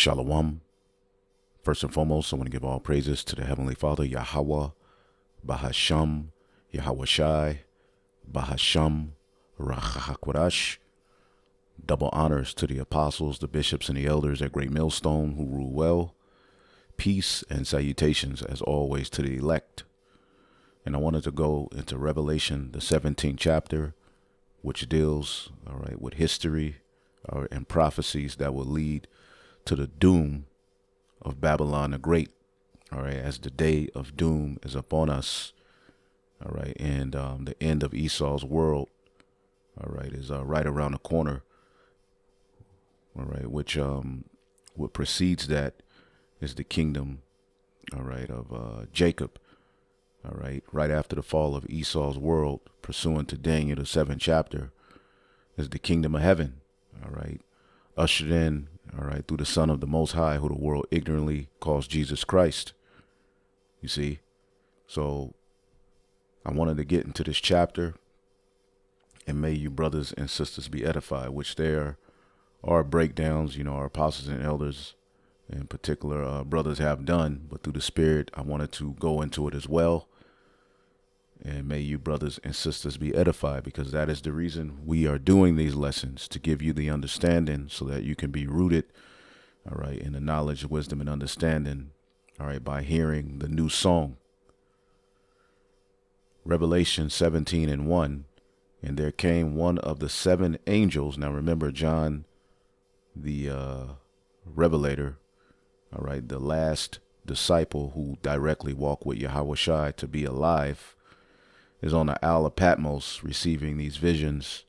Shalom. First and foremost, I want to give all praises to the Heavenly Father, Yahweh, Bahasham, Yahweh Shai, Bahasham, Rachahakwadash. Double honors to the apostles, the bishops, and the elders at Great Millstone who rule well. Peace and salutations, as always, to the elect. And I wanted to go into Revelation, the 17th chapter, which deals, with history and prophecies that will lead to the doom of Babylon the Great, as the day of doom is upon us, and the end of Esau's world, is right around the corner, which what precedes that is the kingdom, of Jacob, right after the fall of Esau's world, pursuant to Daniel the 7th chapter, is the kingdom of heaven, ushered in, through the Son of the Most High, who the world ignorantly calls Jesus Christ. You see, so I wanted to get into this chapter, and may you brothers and sisters be edified, which there are breakdowns, our apostles and elders in particular, brothers have done, but through the Spirit, I wanted to go into it as well. And may you brothers and sisters be edified, because that is the reason we are doing these lessons, to give you the understanding so that you can be rooted, in the knowledge, wisdom, and understanding, by hearing the new song. Revelation 17:1, and there came one of the 7 angels. Now remember, John, the revelator, the last disciple who directly walked with Yahweh Shai to be alive, is on the Isle of Patmos receiving these visions,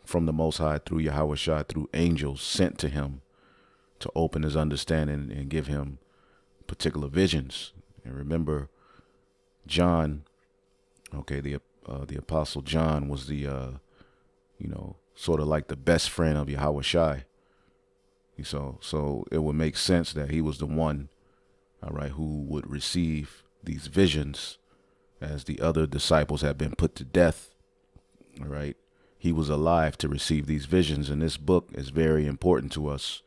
from the Most High through Yahweh Shai, through angels sent to him to open his understanding and give him particular visions. And remember, John, the Apostle John was the, sort of like the best friend of Yahweh Shai. So it would make sense that he was the one, who would receive these visions, as the other disciples had been put to death. He was alive to receive these visions, and this book is very important to us,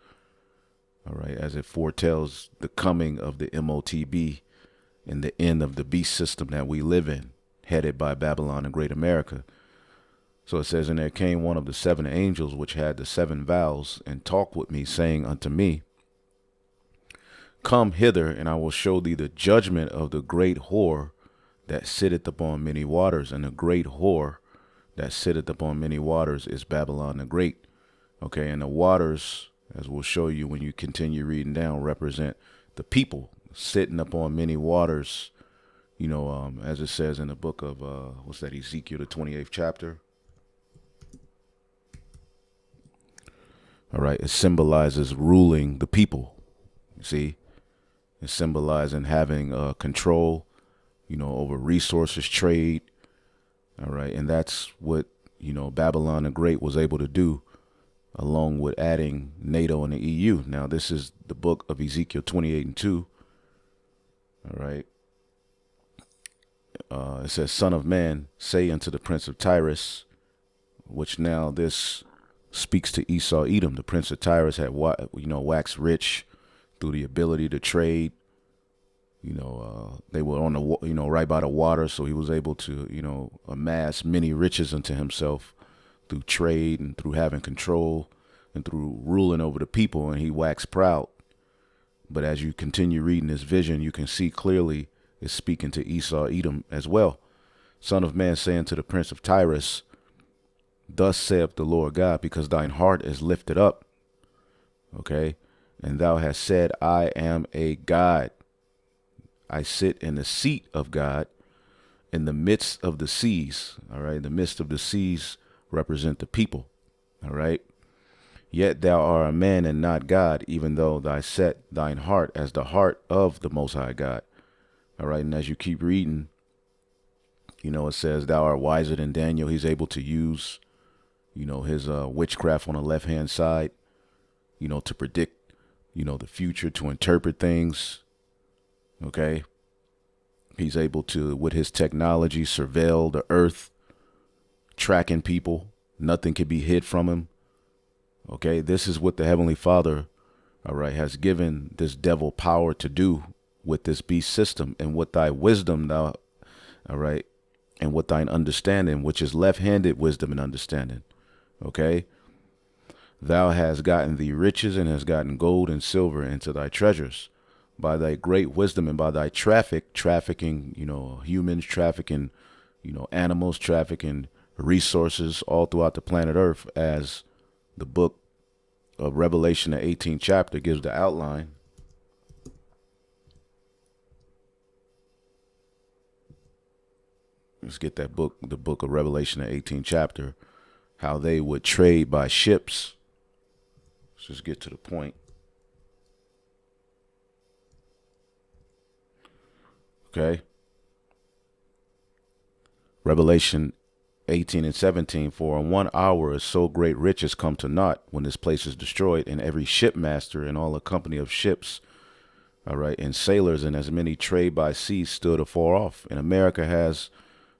as it foretells the coming of the MOTB and the end of the beast system that we live in, headed by Babylon and Great America. So it says, and there came one of the 7 angels which had the 7 vials, and talked with me, saying unto me, Come hither, and I will show thee the judgment of the great whore that sitteth upon many waters. And the great whore that sitteth upon many waters is Babylon the Great. And the waters, as we'll show you when you continue reading down, represent the people sitting upon many waters, as it says in the book of, Ezekiel, the 28th chapter. It symbolizes ruling the people. You see, it symbolizing having control, over resources, trade. And that's what, Babylon the Great was able to do, along with adding NATO and the EU. Now, this is the book of Ezekiel 28:2. It says, Son of man, say unto the prince of Tyrus, which now this speaks to Esau, Edom. The prince of Tyrus had, waxed rich through the ability to trade. They were on the, right by the water, so he was able to, amass many riches unto himself through trade and through having control and through ruling over the people, and he waxed proud. But as you continue reading this vision, you can see clearly it's speaking to Esau, Edom as well. Son of man, saying to the prince of Tyrus, Thus saith the Lord God, because thine heart is lifted up, and thou hast said, I am a God. I sit in the seat of God in the midst of the seas. The midst of the seas represent the people. Yet thou art a man and not God, even though thou set thine heart as the heart of the Most High God. And as you keep reading, it says, thou art wiser than Daniel. He's able to use, his witchcraft on the left-hand side, to predict, the future, to interpret things. He's able to, with his technology, surveil the earth, tracking people. Nothing can be hid from him. This is what the Heavenly Father all right, has given this devil power to do with this beast system, and with thy wisdom thou, all right, and with thine understanding, which is left-handed wisdom and understanding, okay, thou hast gotten thee riches and hast gotten gold and silver into thy treasures by thy great wisdom and by thy trafficking, humans, trafficking, animals, trafficking resources all throughout the planet Earth, as the book of Revelation, the 18th chapter, gives the outline. Let's get that book, the book of Revelation, the 18th chapter, how they would trade by ships. Let's just get to the point. Okay. Revelation 18 and 17, for in 1 hour is so great riches come to naught when this place is destroyed, and every shipmaster and all the company of ships, all right, and sailors and as many trade by sea stood afar off. And America has,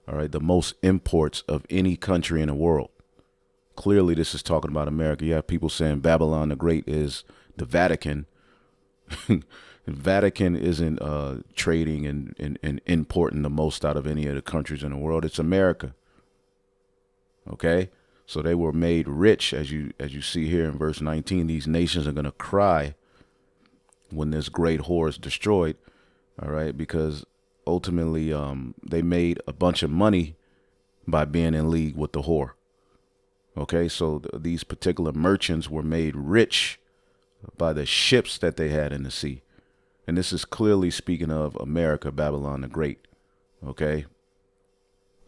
all right, the most imports of any country in the world. Clearly, this is talking about America. You have people saying Babylon the Great is the Vatican. The Vatican isn't trading and importing the most out of any of the countries in the world. It's America. Okay, so they were made rich, as you see here in verse 19. These nations are going to cry when this great whore is destroyed. All right, because ultimately they made a bunch of money by being in league with the whore. Okay, so these particular merchants were made rich by the ships that they had in the sea. And this is clearly speaking of America, Babylon the Great. Okay,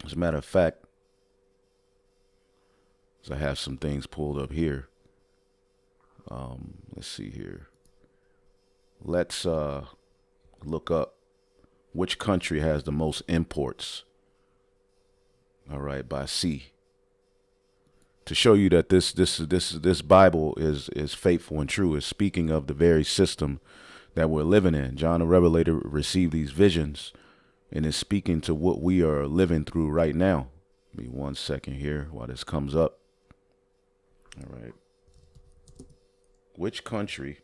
as a matter of fact, I have some things pulled up here. Let's see here. Let's look up which country has the most imports, all right, by sea, to show you that this Bible is faithful and true. Is speaking of the very system that we're living in. John the Revelator received these visions and is speaking to what we are living through right now. Give me 1 second here while this comes up. All right. Which country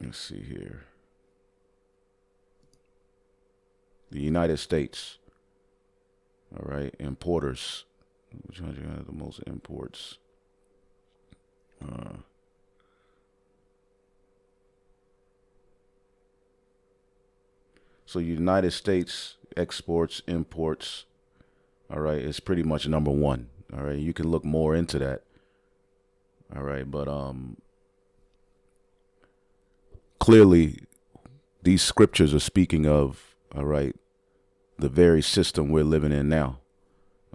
let's see here. The United States. All right, importers. Which country has the most imports? So United States exports, imports, all right, is pretty much number one. All right, you can look more into that. All right, but clearly these scriptures are speaking of, all right, the very system we're living in now.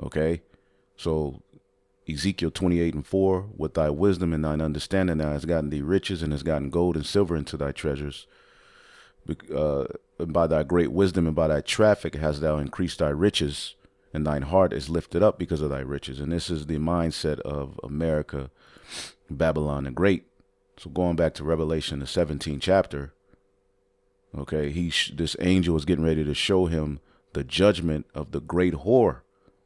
Okay, so Ezekiel 28:4, with thy wisdom and thine understanding thou hast gotten thee riches and hast gotten gold and silver into thy treasures. And by thy great wisdom and by thy traffic hast thou increased thy riches, and thine heart is lifted up because of thy riches. And this is the mindset of America, Babylon the Great. So going back to Revelation, the 17th chapter, okay, this angel is getting ready to show him the judgment of the great whore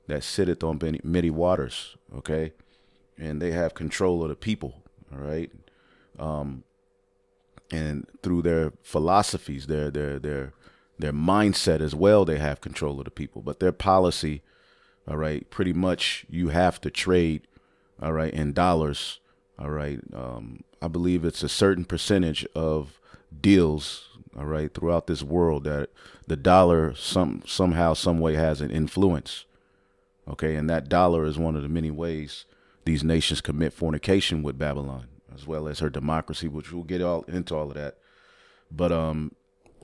that sitteth on many waters, okay? And they have control of the people, all right? And through their philosophies, their mindset as well, they have control of the people. But their policy, all right, pretty much you have to trade, all right, in dollars, all right? I believe it's a certain percentage of deals, all right, throughout this world that the dollar somehow, some way has an influence. Okay, and that dollar is one of the many ways these nations commit fornication with Babylon, as well as her democracy, which we'll get all into all of that. But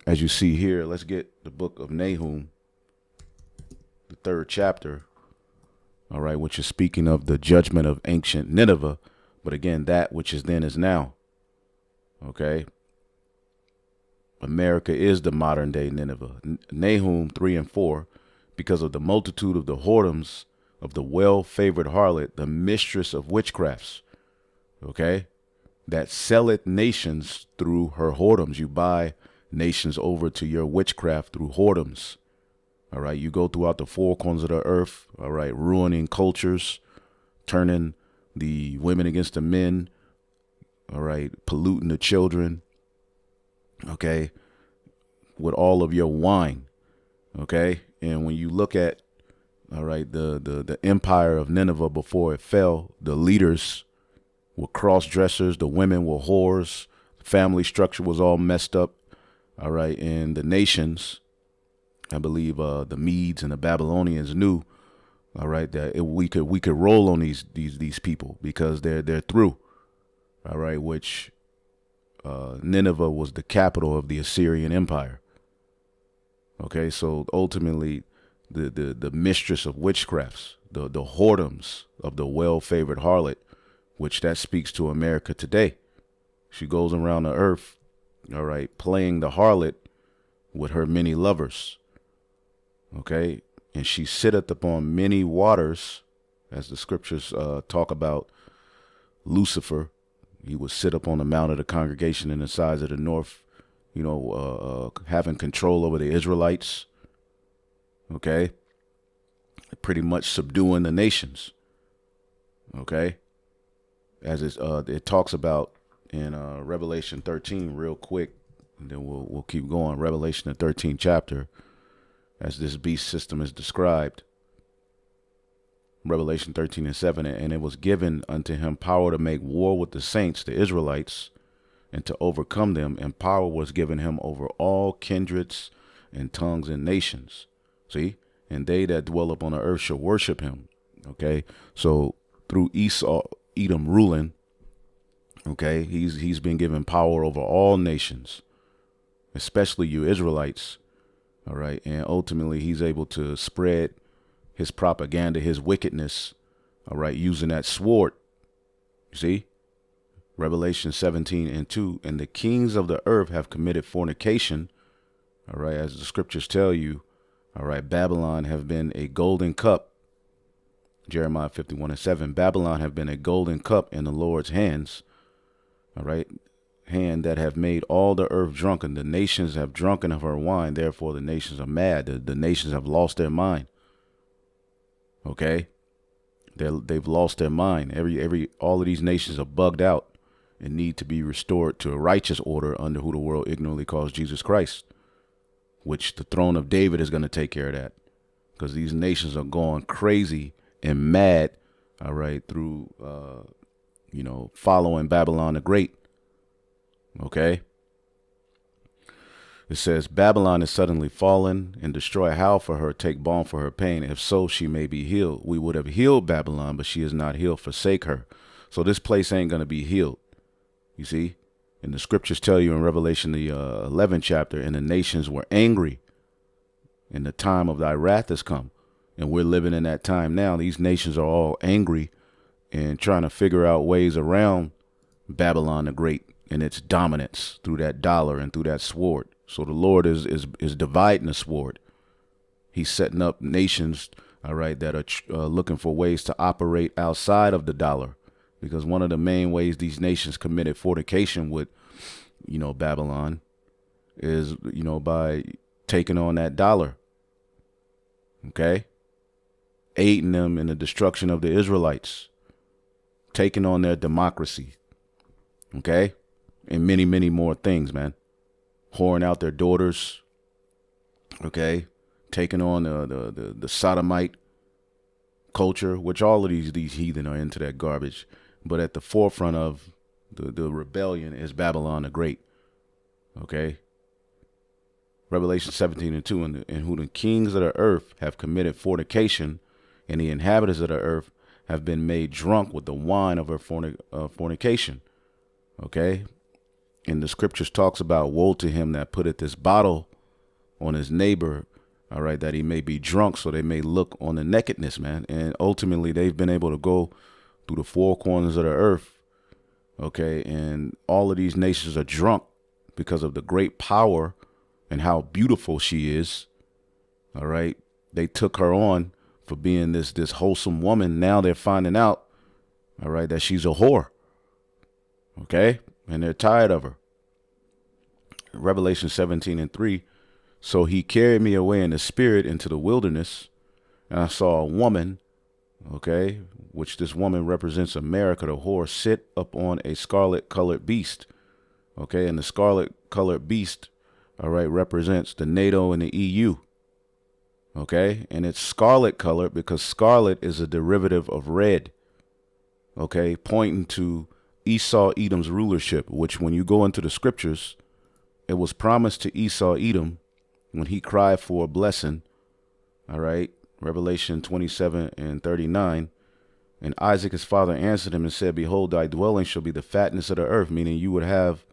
as you see here, let's get the book of Nahum, the 3rd chapter, all right, which is speaking of the judgment of ancient Nineveh, but again, that which is then is now. Okay, America is the modern day Nineveh. Nahum 3:4. Because of the multitude of the whoredoms of the well-favored harlot, the mistress of witchcrafts. Okay? that selleth nations through her whoredoms. You buy nations over to your witchcraft through whoredoms. All right. You go throughout the four corners of the earth. All right. Ruining cultures, turning the women against the men. All right. Polluting the children. Okay. With all of your wine. Okay. And when you look at, all right, the empire of Nineveh before it fell, the leaders were cross-dressers. The women were whores. Family structure was all messed up. All right. And the nations, I believe the Medes and the Babylonians knew, all right, that we could roll on these people because they're through. All right. Which Nineveh was the capital of the Assyrian Empire. Okay. So ultimately, the mistress of witchcrafts, the whoredoms of the well-favored harlot, which that speaks to America today. She goes around the earth, all right, playing the harlot with her many lovers. Okay. And she sitteth upon many waters, as the scriptures talk about Lucifer. He would sit up on the mount of the congregation in the sides of the north, having control over the Israelites. Okay. Pretty much subduing the nations. Okay. As it talks about in Revelation 13 real quick, and then we'll keep going. Revelation, the 13th chapter, as this beast system is described. Revelation 13:7, and it was given unto him power to make war with the saints, the Israelites, and to overcome them, and power was given him over all kindreds and tongues and nations. See? And they that dwell upon the earth shall worship him. Okay? So through Edom ruling, okay, he's been given power over all nations, especially you Israelites. All right. And ultimately he's able to spread his propaganda, his wickedness, all right, using that sword. You see? Revelation 17:2, and the kings of the earth have committed fornication. All right, as the scriptures tell you, all right, Babylon have been a golden cup. Jeremiah 51:7, Babylon have been a golden cup in the Lord's hands. All right, hand that have made all the earth drunken. The nations have drunken of her wine. Therefore, the nations are mad. The nations have lost their mind. Okay, they've lost their mind. All of these nations are bugged out and need to be restored to a righteous order under who the world ignorantly calls Jesus Christ, which the throne of David is going to take care of that, because these nations are going crazy and mad. All right, through following Babylon the Great. Okay. It says, Babylon is suddenly fallen, and destroy how for her, take balm for her pain. If so, she may be healed. We would have healed Babylon, but she is not healed. Forsake her. So this place ain't going to be healed. You see? And the scriptures tell you in Revelation, the 11th chapter, and the nations were angry, and the time of thy wrath has come. And we're living in that time now. These nations are all angry and trying to figure out ways around Babylon the Great and its dominance through that dollar and through that sword. So the Lord is dividing the sword. He's setting up nations, all right, that are looking for ways to operate outside of the dollar, because one of the main ways these nations committed fornication with, Babylon is, by taking on that dollar. Okay. Aiding them in the destruction of the Israelites, taking on their democracy. Okay. And many, many more things, man. Whoring out their daughters, okay, taking on the sodomite culture, which all of these heathen are into that garbage. But at the forefront of the rebellion is Babylon the Great, okay. Revelation 17:2, and who the kings of the earth have committed fornication, and the inhabitants of the earth have been made drunk with the wine of her fornication, okay. And the scriptures talks about, woe to him that putteth this bottle on his neighbor, all right, that he may be drunk, so they may look on the nakedness, man. And ultimately, they've been able to go through the four corners of the earth, okay, and all of these nations are drunk because of the great power and how beautiful she is, all right. They took her on for being this wholesome woman. Now they're finding out, all right, that she's a whore. Okay? And they're tired of her. Revelation 17:3. So he carried me away in the spirit into the wilderness, and I saw a woman, okay, which this woman represents America, the whore, sit upon a scarlet colored beast. Okay, and the scarlet colored beast, all right, represents the NATO and the EU. Okay, and it's scarlet colored because scarlet is a derivative of red. Okay, pointing to Esau Edom's rulership, which when you go into the scriptures, it was promised to Esau Edom when he cried for a blessing. All right, Revelation 27:39. And Isaac his father answered him and said, behold, thy dwelling shall be the fatness of the earth, meaning you would have,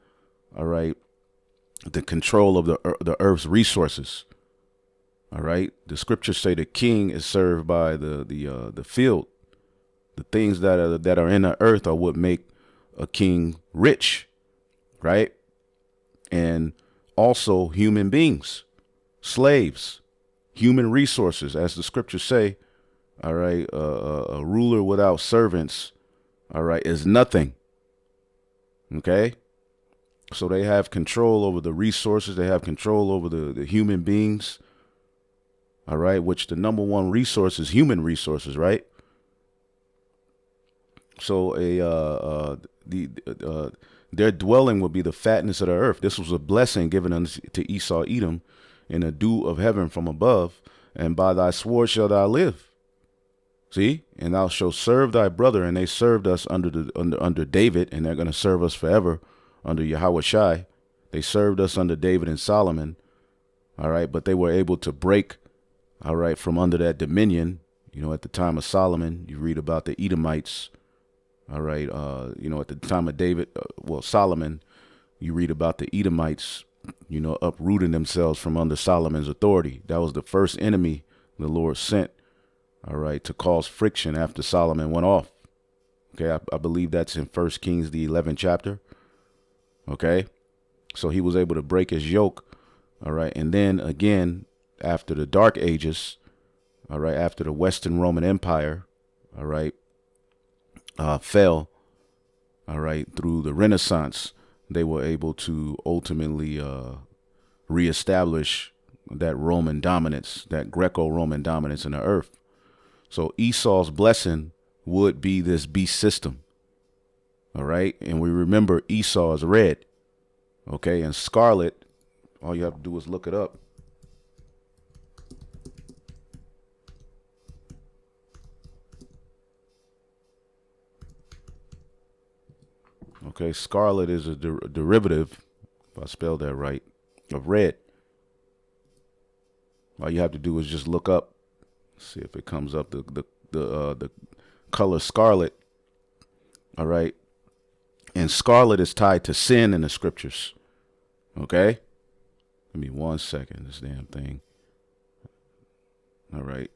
all right, the control of the earth's resources. All right, the scriptures say the king is served by the field. The things that are in the earth are what make a king rich, right? And also human beings, slaves, human resources, as the scriptures say. All right, a ruler without servants, all right, is nothing. Okay, so they have control over the resources. They have control over the human beings. All right, which the number one resource is human resources, right? So their dwelling would be the fatness of the earth. This was a blessing given unto to Esau Edom in a dew of heaven from above, and by thy sword shalt thou live. See, and thou shalt serve thy brother, and they served us under David, and they're going to serve us forever under Yahweh Shai. They served us under David and Solomon. All right, but they were able to break, all right, from under that dominion. You know, at the time of Solomon, you read about the Edomites. All right, you know, at the time of David, Solomon, you read about the Edomites, you know, uprooting themselves from under Solomon's authority. That was the first enemy the Lord sent, all right, to cause friction after Solomon went off. Okay, I believe that's in 1 Kings, the 11th chapter. Okay, so he was able to break his yoke, all right, and then again, after the Dark Ages, all right, after the Western Roman Empire, all right, fell, all right, through the Renaissance, they were able to ultimately reestablish that Roman dominance, that Greco-Roman dominance in the earth. So Esau's blessing would be this beast system, all right? And we remember Esau is red, okay? And scarlet, all you have to do is look it up. Okay, scarlet is a derivative, if I spelled that right, of red. All you have to do is just look up, see if it comes up, the color scarlet. All right, and scarlet is tied to sin in the scriptures. Okay, give me 1 second. This damn thing. All right.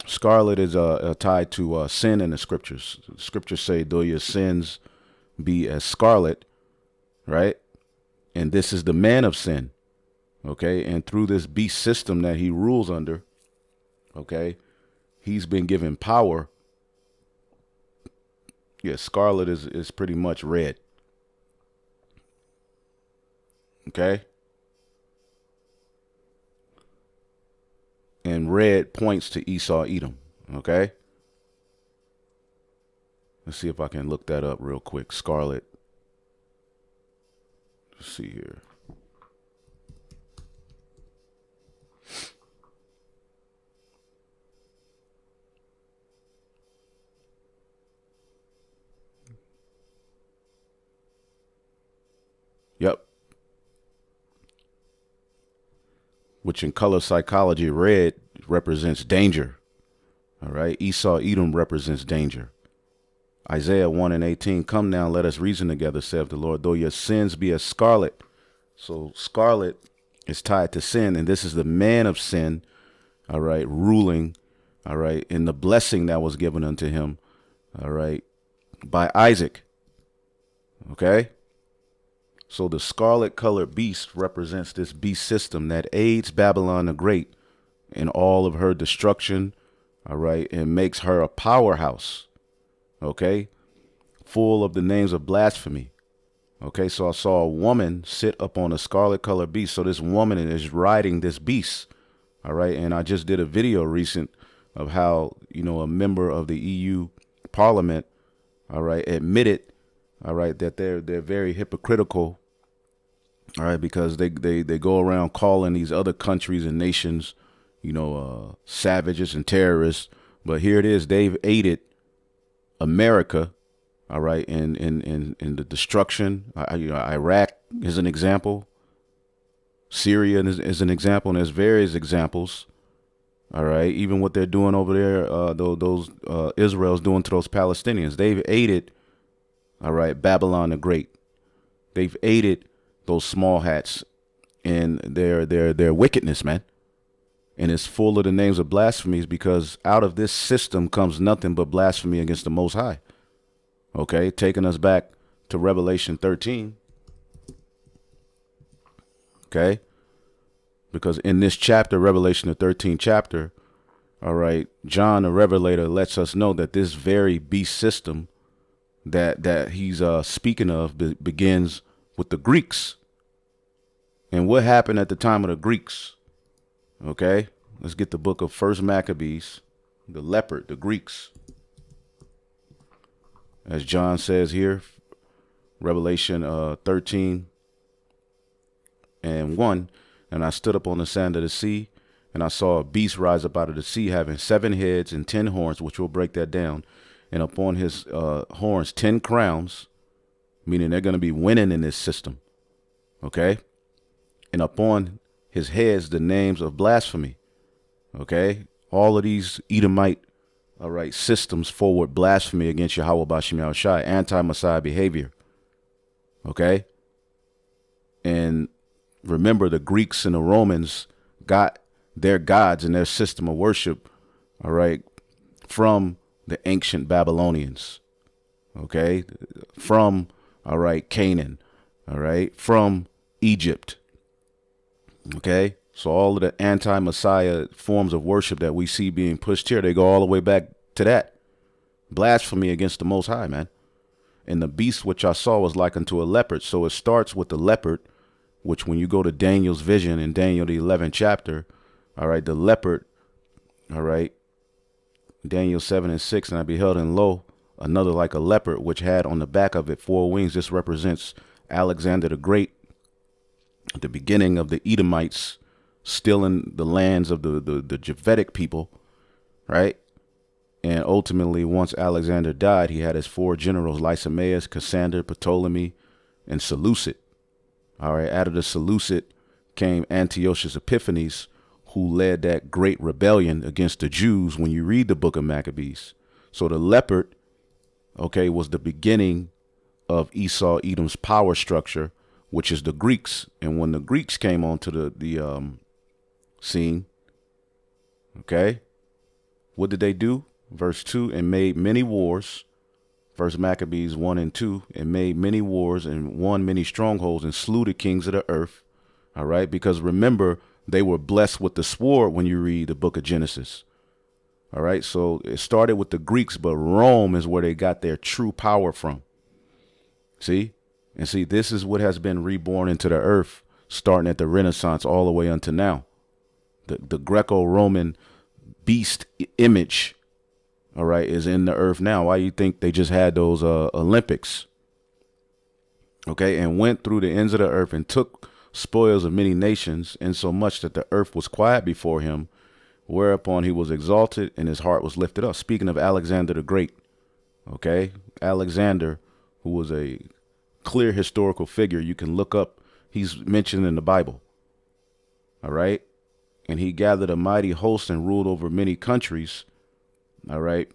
Scarlet is tied to sin in the scriptures. The scriptures say, though your sins be as scarlet, right? And this is the man of sin, okay? And through this beast system that he rules under, okay, he's been given power. Yeah, scarlet is pretty much red, okay? And red points to Esau Edom, okay? Let's see if I can look that up real quick. Scarlet. Let's see here. Yep. Which in color psychology, red represents danger. All right. Esau Edom represents danger. Isaiah 1:18, come now, let us reason together, saith the Lord, though your sins be as scarlet. So scarlet is tied to sin, and this is the man of sin, all right, ruling, all right, in the blessing that was given unto him, all right, by Isaac. Okay. So the scarlet colored beast represents this beast system that aids Babylon the Great in all of her destruction, all right, and makes her a powerhouse, okay, full of the names of blasphemy. Okay, so I saw a woman sit up on a scarlet colored beast. So this woman is riding this beast. All right, and I just did a video recent of how, a member of the EU Parliament, all right, admitted, all right, that they're very hypocritical, all right, because they go around calling these other countries and nations, savages and terrorists. But here it is, they've aided America, all right, in the destruction. Iraq is an example. Syria is an example, and there's various examples. All right, even what they're doing over there, those Israel's doing to those Palestinians. They've aided, all right, Babylon the Great. They've aided those small hats in their wickedness, man. And it's full of the names of blasphemies, because out of this system comes nothing but blasphemy against the Most High. Okay, taking us back to Revelation 13. Okay, because in this chapter, Revelation, the 13th chapter, all right, John the Revelator lets us know that this very beast system that he's speaking of begins with the Greeks. And what happened at the time of the Greeks? Okay, let's get the book of First Maccabees, the leopard, the Greeks. As John says here, Revelation 13 and 1, and I stood up on the sand of the sea, and I saw a beast rise up out of the sea, having 7 heads and 10 horns, which we'll break that down. And upon his horns, 10 crowns, meaning they're going to be winning in this system. Okay. And upon his heads, the names of blasphemy. Okay. All of these Edomite, all right, systems forward blasphemy against Yahweh Bashim Yahushai, anti-Messiah behavior. Okay. And remember, the Greeks and the Romans got their gods and their system of worship, all right, from the ancient Babylonians. Okay. From, all right, Canaan. All right. From Egypt. Okay. So all of the anti-Messiah forms of worship that we see being pushed here, they go all the way back to that. Blasphemy against the Most High, man. And the beast which I saw was like unto a leopard. So it starts with the leopard, which when you go to Daniel's vision in Daniel, the 11th chapter, all right, the leopard, all right, Daniel 7 and 6, and I beheld, and lo, another like a leopard, which had on the back of it 4 wings. This represents Alexander the Great, the beginning of the Edomites stealing the lands of the Japhetic people, right? And ultimately, once Alexander died, he had his 4 generals, Lysimaeus, Cassander, Ptolemy, and Seleucid. All right, out of the Seleucid came Antiochus Epiphanes, who led that great rebellion against the Jews when you read the book of Maccabees. So the leopard, okay, was the beginning of Esau, Edom's power structure, which is the Greeks. And when the Greeks came onto the scene, okay, what did they do? Verse 2, and made many wars. First Maccabees 1 and 2, and made many wars and won many strongholds and slew the kings of the earth. All right, because remember, they were blessed with the sword when you read the book of Genesis. All right, so it started with the Greeks, but Rome is where they got their true power from. See? And see, this is what has been reborn into the earth, starting at the Renaissance all the way unto now. The Greco-Roman beast image, all right, is in the earth now. Why you think they just had those Olympics? Okay, and went through the ends of the earth and took spoils of many nations, insomuch that the earth was quiet before him, whereupon he was exalted and his heart was lifted up. Speaking of Alexander the Great, okay, Alexander, who was a clear historical figure, you can look up, he's mentioned in the Bible. All right, and he gathered a mighty host and ruled over many countries, all right,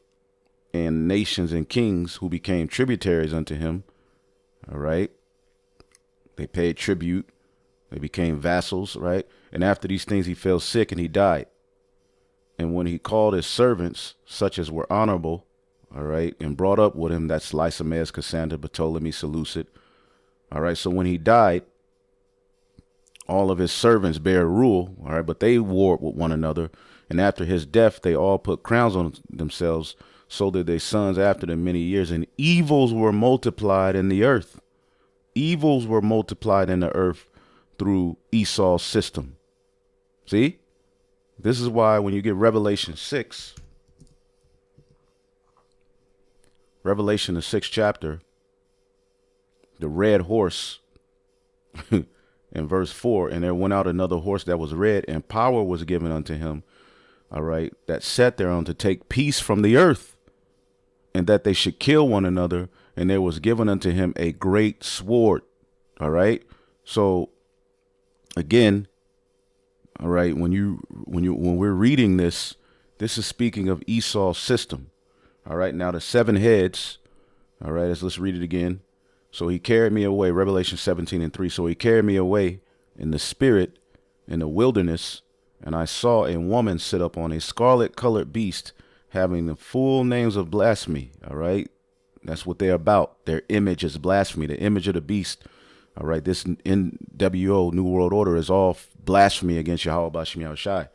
and nations and kings who became tributaries unto him. All right, they paid tribute. They became vassals, right? And after these things, he fell sick and he died. And when he called his servants, such as were honorable, all right, and brought up with him, that's Lysimaeus, Cassander, Ptolemy, Seleucid. All right, so when he died, all of his servants bare rule, all right, but they warred with one another. And after his death, they all put crowns on themselves, so did their sons after them many years, and evils were multiplied in the earth. Evils were multiplied in the earth through Esau's system. See? This is why when you get Revelation 6, Revelation, the 6th chapter, the red horse, in verse 4, and there went out another horse that was red, and power was given unto him, all right, that sat thereon to take peace from the earth, and that they should kill one another, and there was given unto him a great sword. All right. So again, all right, when we're reading this, this is speaking of Esau's system. All right. Now the 7 heads. All right. Let's read it again. So he carried me away, Revelation 17:3. So he carried me away in the spirit in the wilderness, and I saw a woman sit up on a scarlet colored beast, having the full names of blasphemy. All right. That's what they're about. Their image is blasphemy, the image of the beast. All right. This NWO, New World Order, is all blasphemy against Yahweh Bashim Yahushai.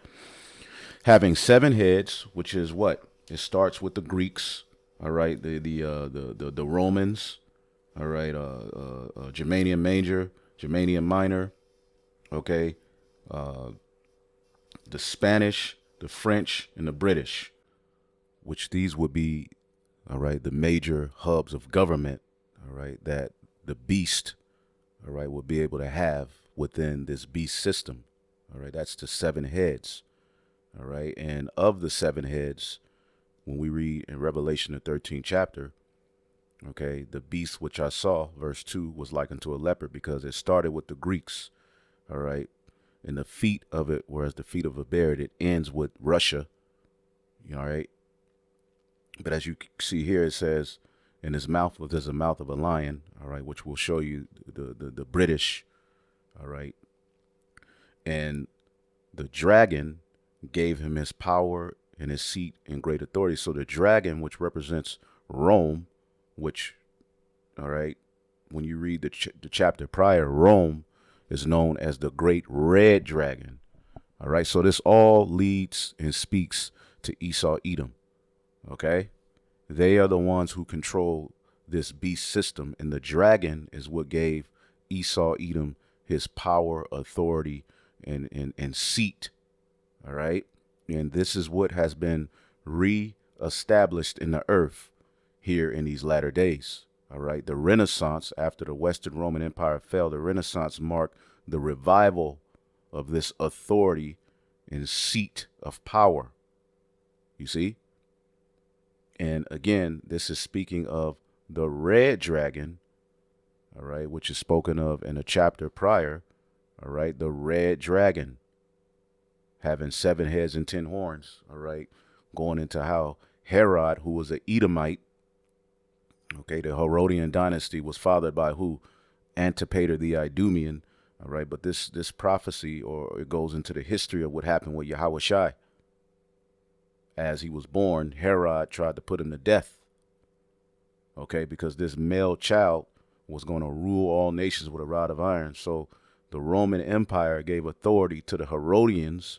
Having 7 heads, which is what? It starts with the Greeks. All right. The Romans. All right. Germanium Major, Germanium Minor. Okay. The Spanish, the French, and the British, which these would be, all right, the major hubs of government, all right, that the beast, all right, will be able to have within this beast system. All right, that's the 7 heads. All right, and of the 7 heads, when we read in Revelation, the 13th chapter, okay, the beast which I saw, verse 2, was like unto a leopard, because it started with the Greeks. All right, and the feet of it were as the feet of a bear. It ends with Russia. All right. But as you see here, it says, in his mouth was as the mouth of a lion, all right, which will show you the British, all right. And the dragon gave him his power and his seat and great authority. So the dragon, which represents Rome, which, all right, when you read the chapter prior, Rome is known as the great red dragon. All right, so this all leads and speaks to Esau, Edom. Okay, they are the ones who control this beast system, and the dragon is what gave Esau, Edom, his power, authority, and seat. All right, and this is what has been re-established in the earth here in these latter days. All right, the Renaissance, after the Western Roman Empire fell, the Renaissance marked the revival of this authority and seat of power. You see? And again, this is speaking of the red dragon, all right, which is spoken of in a chapter prior, all right, the red dragon having 7 heads and 10 horns, all right, going into how Herod, who was an Edomite, okay, the Herodian dynasty was fathered by who? Antipater the Idumean, all right, but this prophecy, or it goes into the history of what happened with Yahushai. As he was born, Herod tried to put him to death. Okay, because this male child was going to rule all nations with a rod of iron. So the Roman Empire gave authority to the Herodians,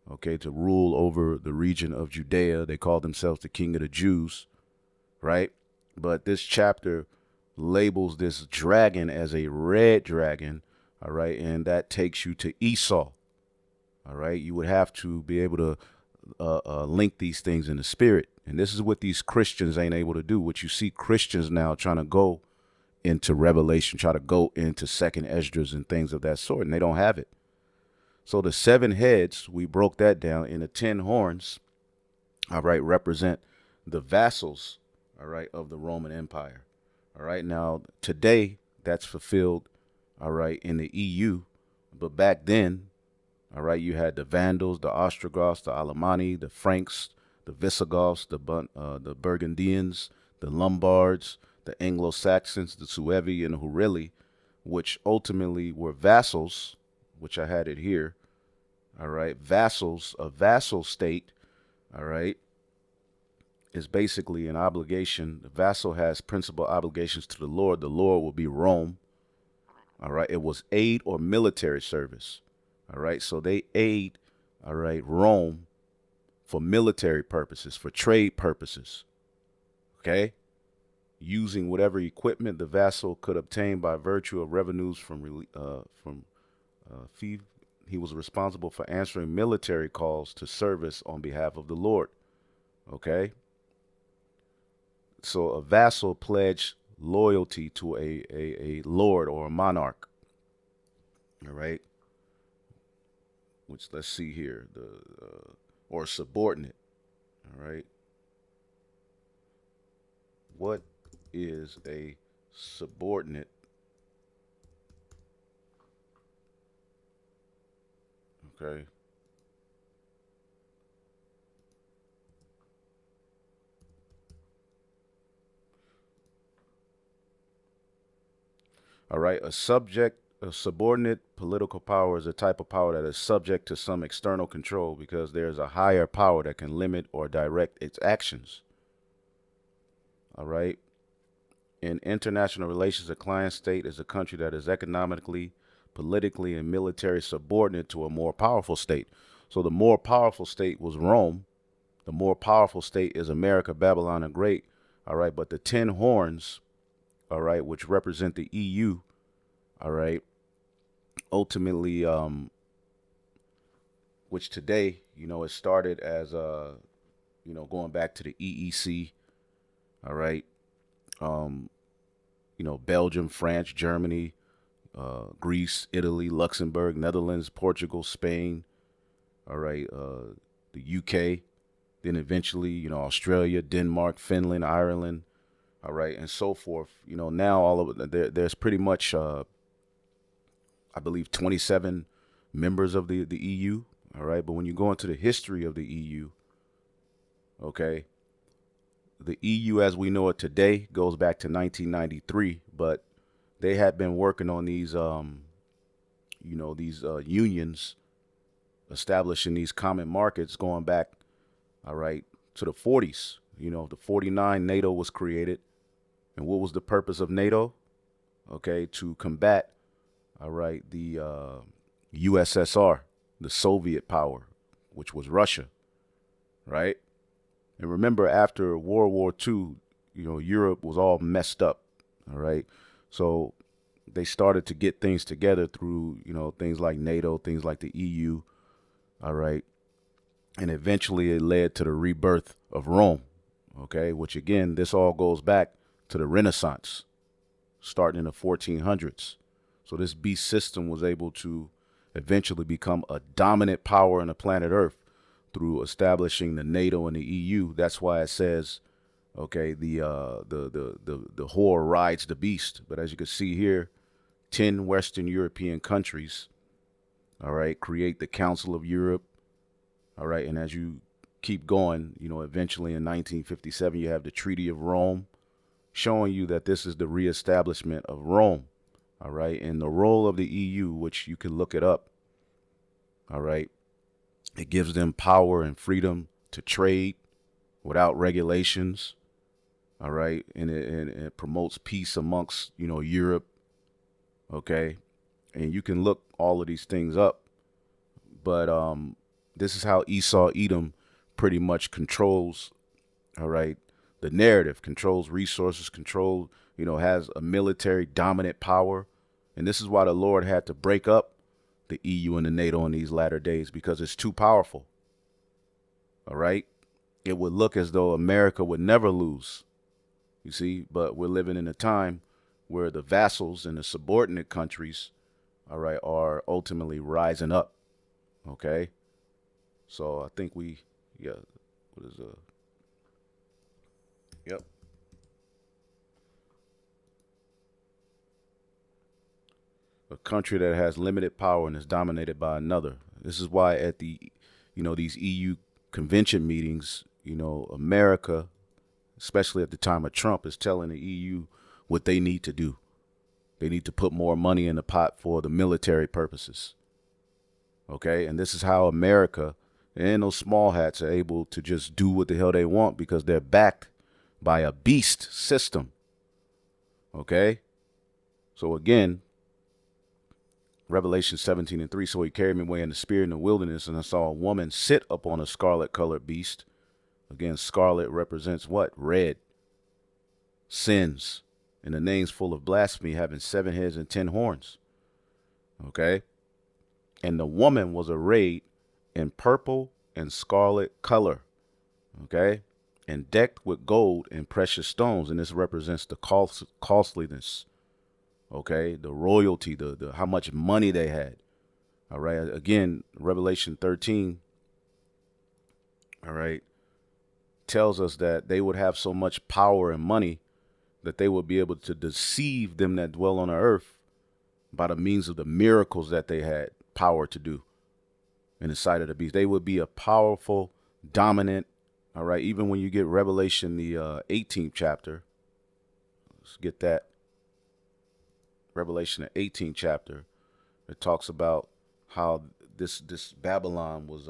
okay, to rule over the region of Judea. They called themselves the King of the Jews, right? But this chapter labels this dragon as a red dragon, all right, and that takes you to Esau, all right? You would have to be able to link these things in the spirit. And this is what these Christians ain't able to do. What you see Christians now trying to go into Revelation, try to go into Second Esdras and things of that sort, and they don't have it. So the 7 heads, we broke that down, in the 10 horns, all right, represent the vassals, all right, of the Roman Empire. All right, now today that's fulfilled, all right, in the EU, but back then, all right, you had the Vandals, the Ostrogoths, the Alemanni, the Franks, the Visigoths, the Burgundians, the Lombards, the Anglo-Saxons, the Suevi, and the Hurili, which ultimately were vassals, which I had it here. All right, vassals, a vassal state, all right, is basically an obligation. The vassal has principal obligations to the Lord. The Lord will be Rome. All right, it was aid or military service. All right, so they aid, all right, Rome for military purposes, for trade purposes. Okay? Using whatever equipment the vassal could obtain by virtue of revenues from fee. He was responsible for answering military calls to service on behalf of the Lord. Okay? So a vassal pledged loyalty to a lord or a monarch. All right? Which, let's see here, or subordinate. All right? What is a subordinate? Okay. All right. A subordinate political power is a type of power that is subject to some external control because there is a higher power that can limit or direct its actions. All right. In international relations, a client state is a country that is economically, politically, and military subordinate to a more powerful state. So the more powerful state was Rome. The more powerful state is America, Babylon, the Great. All right. But the 10 horns, all right, which represent the EU, all right, ultimately, which today, it started as, going back to the EEC, all right, Belgium, France, Germany, Greece, Italy, Luxembourg, Netherlands, Portugal, Spain, all right, the UK, then eventually, Australia, Denmark, Finland, Ireland, all right, and so forth. Now all of it, there's pretty much, I believe, 27 members of the EU, all right, but when you go into the history of the EU, okay, the EU as we know it today goes back to 1993, but they had been working on these, unions, establishing these common markets going back, all right, to the 40s. The 49 NATO was created. And what was the purpose of NATO? Okay, to combat, all right, the USSR, the Soviet power, which was Russia, right? And remember, after World War II, Europe was all messed up, all right? So they started to get things together through, things like NATO, things like the EU, all right? And eventually it led to the rebirth of Rome, okay? Which, again, this all goes back to the Renaissance, starting in the 1400s. So this beast system was able to eventually become a dominant power on the planet Earth through establishing the NATO and the EU. That's why it says, okay, the whore rides the beast. But as you can see here, 10 Western European countries, all right, create the Council of Europe, all right, and as you keep going, eventually in 1957 you have the Treaty of Rome, showing you that this is the reestablishment of Rome, all right, and the role of the EU, which you can look it up, all right. It gives them power and freedom to trade without regulations, all right, and it promotes peace amongst, Europe, okay, and you can look all of these things up, but this is how Esau Edom pretty much controls, all right, the narrative, controls resources, has a military dominant power. And this is why the Lord had to break up the EU and the NATO in these latter days, because it's too powerful. All right. It would look as though America would never lose, you see, but we're living in a time where the vassals and the subordinate countries, all right, are ultimately rising up. Okay. So I think what is yep. A country that has limited power and is dominated by another. This is why at the, these EU convention meetings, America, especially at the time of Trump, is telling the EU what they need to do. They need to put more money in the pot for the military purposes. Okay. And this is how America and those small hats are able to just do what the hell they want, because they're backed by a beast system. Okay. So again, Revelation 17:3. So he carried me away in the spirit in the wilderness, and I saw a woman sit upon a scarlet colored beast. Again, scarlet represents what? Red. Sins. And the name's full of blasphemy, having 7 heads and 10 horns. Okay. And the woman was arrayed in purple and scarlet color. Okay. And decked with gold and precious stones. And this represents the costliness. Okay. The royalty, the how much money they had. All right. Again, Revelation 13. All right. Tells us that they would have so much power and money that they would be able to deceive them that dwell on the earth by the means of the miracles that they had power to do in the sight of the beast. They would be a powerful, dominant, all right, even when you get Revelation, the 18th chapter. Let's get that. Revelation, the 18th chapter. It talks about how this Babylon was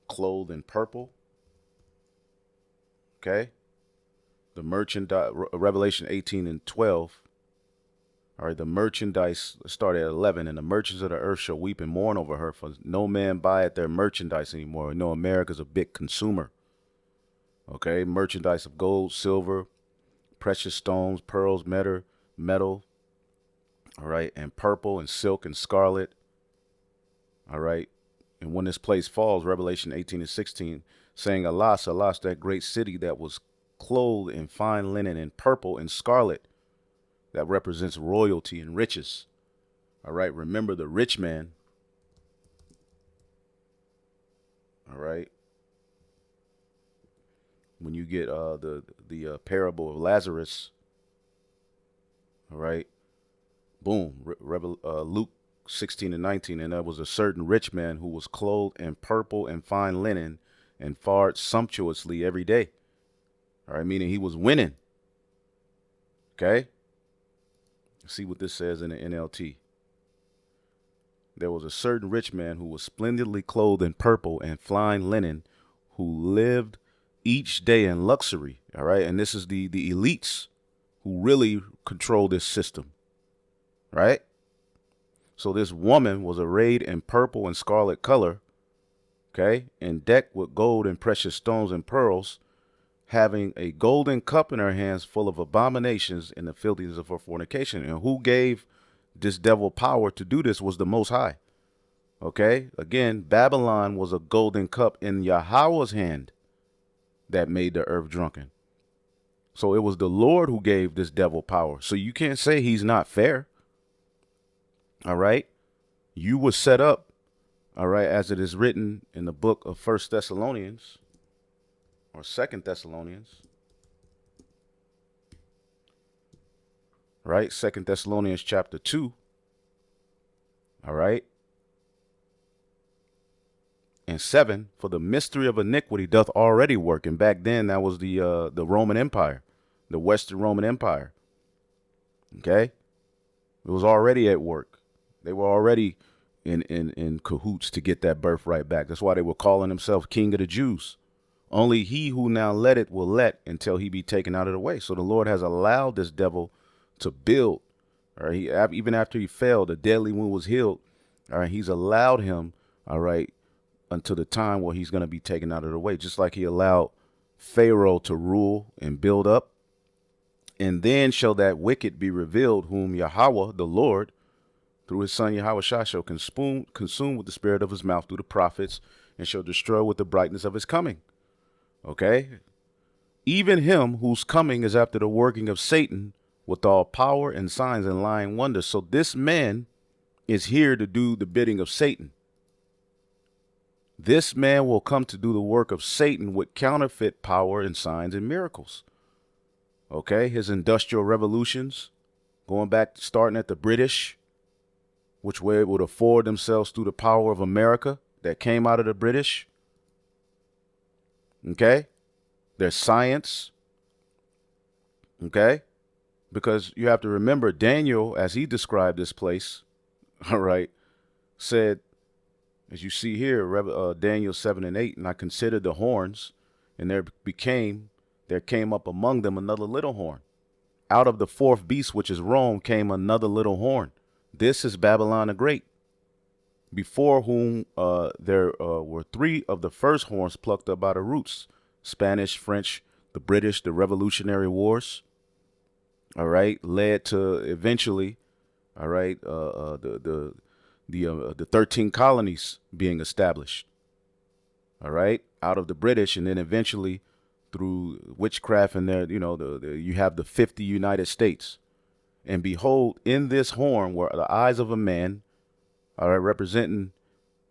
clothed in purple. Okay. The merchandise, Revelation 18:12. All right, the merchandise started at 11, and the merchants of the earth shall weep and mourn over her, for no man buyeth their merchandise anymore. We know America's a big consumer. Okay, merchandise of gold, silver, precious stones, pearls, metal. All right, and purple and silk and scarlet. All right, and when this place falls, Revelation 18:16, saying, Alas, alas, that great city that was clothed in fine linen and purple and scarlet, that represents royalty and riches. All right. Remember the rich man. All right. When you get the parable of Lazarus. All right. Boom. Luke 16:19. And there was a certain rich man who was clothed in purple and fine linen and fared sumptuously every day. All right, meaning he was winning. Okay. See what this says in the NLT. There was a certain rich man who was splendidly clothed in purple and fine linen, who lived each day in luxury. All right. And this is the elites who really control this system. Right. So this woman was arrayed in purple and scarlet color. Okay. And decked with gold and precious stones and pearls, having a golden cup in her hands full of abominations and the filthiness of her fornication. And who gave this devil power to do this was the Most High. Okay. Again, Babylon was a golden cup in Yahweh's hand that made the earth drunken. So it was the Lord who gave this devil power. So you can't say he's not fair. All right. You were set up. All right. As it is written in the book of 1 Thessalonians. Or 2 Thessalonians, right? 2 Thessalonians chapter 2, all right? And 7, for the mystery of iniquity doth already work. And back then, that was the Roman Empire, the Western Roman Empire, okay? It was already at work. They were already in cahoots to get that birthright back. That's why they were calling themselves King of the Jews. Only he who now let it will let until he be taken out of the way. So the Lord has allowed this devil to build. All right, even after he fell, the deadly wound was healed. All right, he's allowed him, all right, until the time where he's going to be taken out of the way. Just like he allowed Pharaoh to rule and build up. And then shall that wicked be revealed, whom Yahweh, the Lord, through his son Yahweh Shah, shall consume with the spirit of his mouth through the prophets, and shall destroy with the brightness of his coming. Okay, even him whose coming is after the working of Satan with all power and signs and lying wonders. So this man is here to do the bidding of Satan. This man will come to do the work of Satan with counterfeit power and signs and miracles. Okay, his industrial revolutions, going back, starting at the British, which way it would afford themselves through the power of America that came out of the British. Okay, there's science. Okay, because you have to remember Daniel, as he described this place, all right, said, as you see here, Daniel 7:8, and I considered the horns, and there came up among them another little horn. Out of the fourth beast, which is Rome, came another little horn. This is Babylon the Great, before whom there were three of the first horns plucked up by the roots: Spanish, French, the British, the Revolutionary Wars. All right, led to eventually, all right, the 13 colonies being established. All right, out of the British, and then eventually through witchcraft and there, you have the 50 United States. And behold, in this horn were the eyes of a man, all right, representing,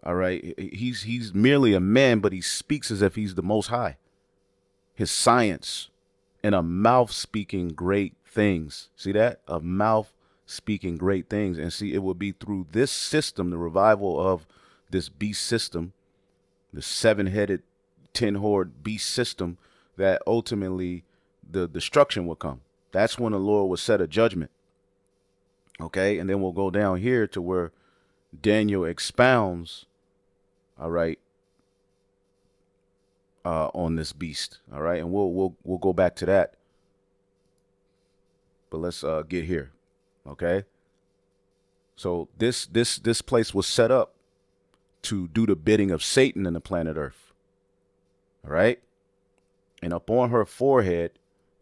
all right, he's merely a man, but he speaks as if he's the Most High. His science, and a mouth speaking great things. See that? A mouth speaking great things. And see, it will be through this system, the revival of this beast system, the 7-headed, 10-horde beast system, that ultimately the destruction will come. That's when the Lord will set a judgment. Okay, and then we'll go down here to where Daniel expounds, all right, on this beast. All right, and we'll go back to that. But let's get here. Okay. So this place was set up to do the bidding of Satan in the planet Earth. All right. And upon her forehead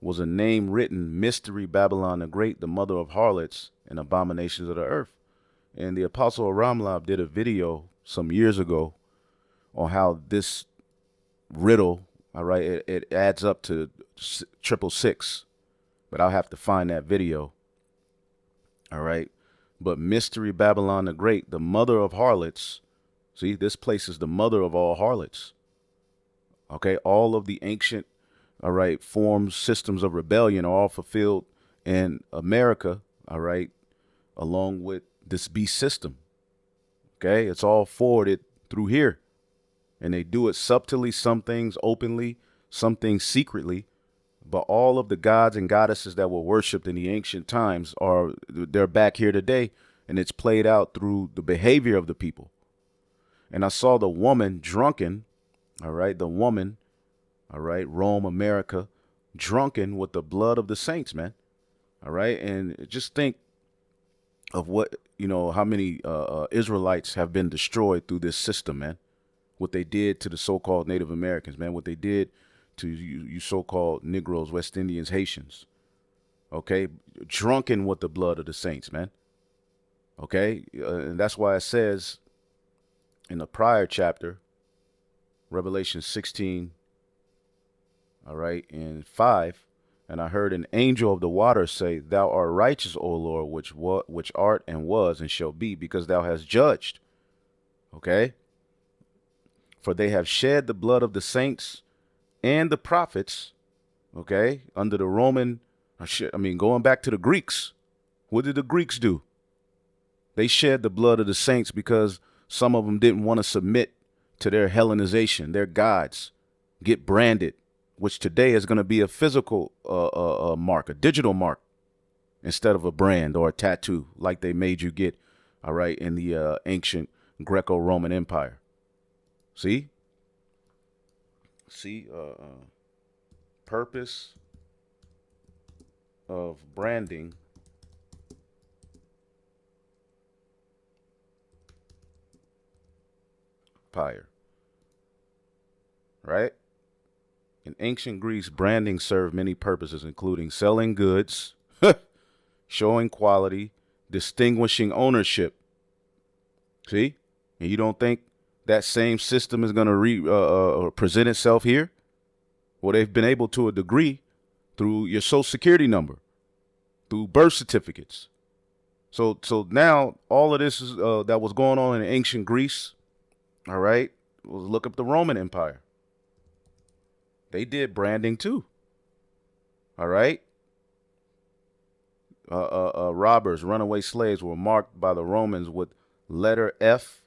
was a name written: Mystery Babylon the Great, the mother of harlots and abominations of the earth. And the Apostle Ramlab did a video some years ago on how this riddle, all right, it adds up to 666. But I'll have to find that video. All right. But Mystery Babylon the Great, the mother of harlots. See, this place is the mother of all harlots. Okay. All of the ancient, all right, forms, systems of rebellion are all fulfilled in America. All right. Along with this beast system. Okay. It's all forwarded through here. And they do it subtly, some things openly, some things secretly. But all of the gods and goddesses that were worshipped in the ancient times they're back here today, and it's played out through the behavior of the people. And I saw the woman drunken, all right, Rome, America, drunken with the blood of the saints, man. All right. And just think of what, how many Israelites have been destroyed through this system, man. What they did to the so-called Native Americans, man, what they did to you so-called Negroes, West Indians, Haitians. Okay. Drunken with the blood of the saints, man. Okay. And that's why it says in the prior chapter, Revelation 16, all right, in 5, and I heard an angel of the water say, Thou art righteous, O Lord, which art and was and shall be, because thou hast judged. Okay. For they have shed the blood of the saints and the prophets, okay, under the Roman, going back to the Greeks. What did the Greeks do? They shed the blood of the saints because some of them didn't want to submit to their Hellenization, their gods, get branded, which today is going to be a physical mark, a digital mark, instead of a brand or a tattoo like they made you get, all right, in the ancient Greco-Roman Empire. See, purpose of branding empire, right? In ancient Greece, branding served many purposes, including selling goods, showing quality, distinguishing ownership. See, and you don't think that same system is going to present itself here? Well, they've been able to a degree through your social security number, through birth certificates. So now all of this is that was going on in ancient Greece. All right. Well, look up the Roman Empire. They did branding too. All right. Robbers, runaway slaves were marked by the Romans with letter F.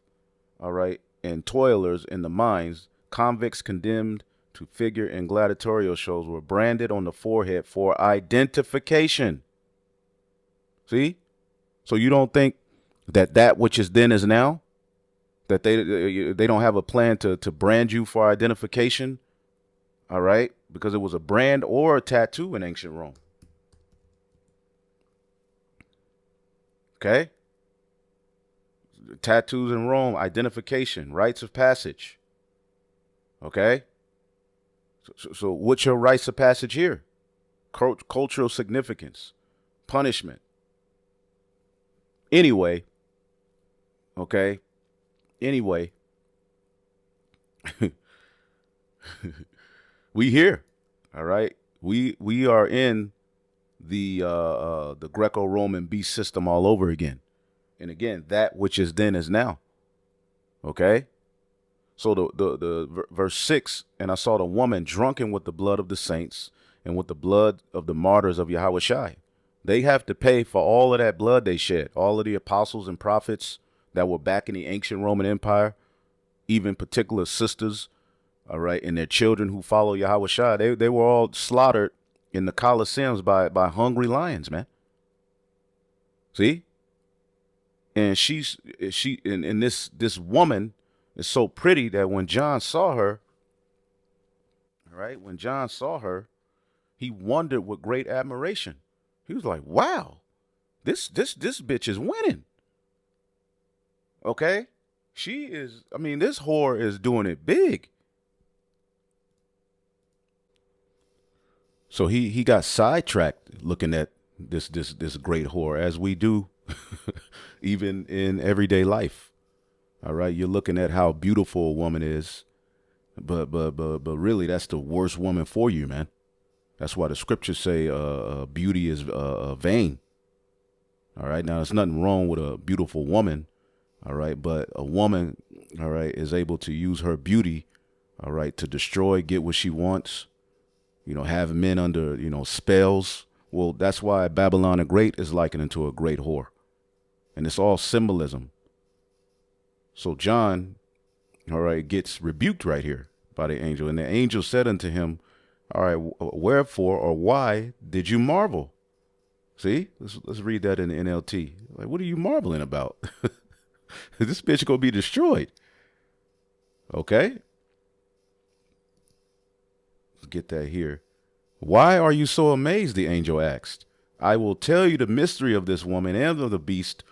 All right. And toilers in the mines, convicts condemned to figure in gladiatorial shows were branded on the forehead for identification. See? So you don't think that which is then is now? That they don't have a plan to brand you for identification? All right? Because it was a brand or a tattoo in ancient Rome. Okay? Tattoos in Rome, identification, rites of passage. Okay? So what's your rites of passage here? Cultural significance, punishment. Anyway, okay? Anyway, we here. All right? We are in the Greco-Roman beast system all over again. And again, that which is then is now. Okay? So the verse 6, and I saw the woman drunken with the blood of the saints and with the blood of the martyrs of Yahweh Shai. They have to pay for all of that blood they shed. All of the apostles and prophets that were back in the ancient Roman Empire, even particular sisters, all right, and their children who follow Yahweh Shai, they were all slaughtered in the Colosseums by hungry lions, man. See? And this woman is so pretty that when John saw her, all right, when John saw her, he wondered with great admiration. He was like, wow, this bitch is winning. Okay? She is, I mean, this whore is doing it big. So he got sidetracked looking at this great whore, as we do even in everyday life. All right, you're looking at how beautiful a woman is, but really that's the worst woman for you, man. That's why the scriptures say beauty is vain. All right, now there's nothing wrong with a beautiful woman. All right, but a woman, all right, is able to use her beauty, all right, to destroy, get what she wants. You know, have men under, spells. Well, that's why Babylon the Great is likened to a great whore. And it's all symbolism. So John, all right, gets rebuked right here by the angel. And the angel said unto him, all right, wherefore or why did you marvel? See, let's read that in the NLT. Like, what are you marveling about? This bitch gonna be destroyed. Okay. Let's get that here. Why are you so amazed? The angel asked. I will tell you the mystery of this woman and of the beast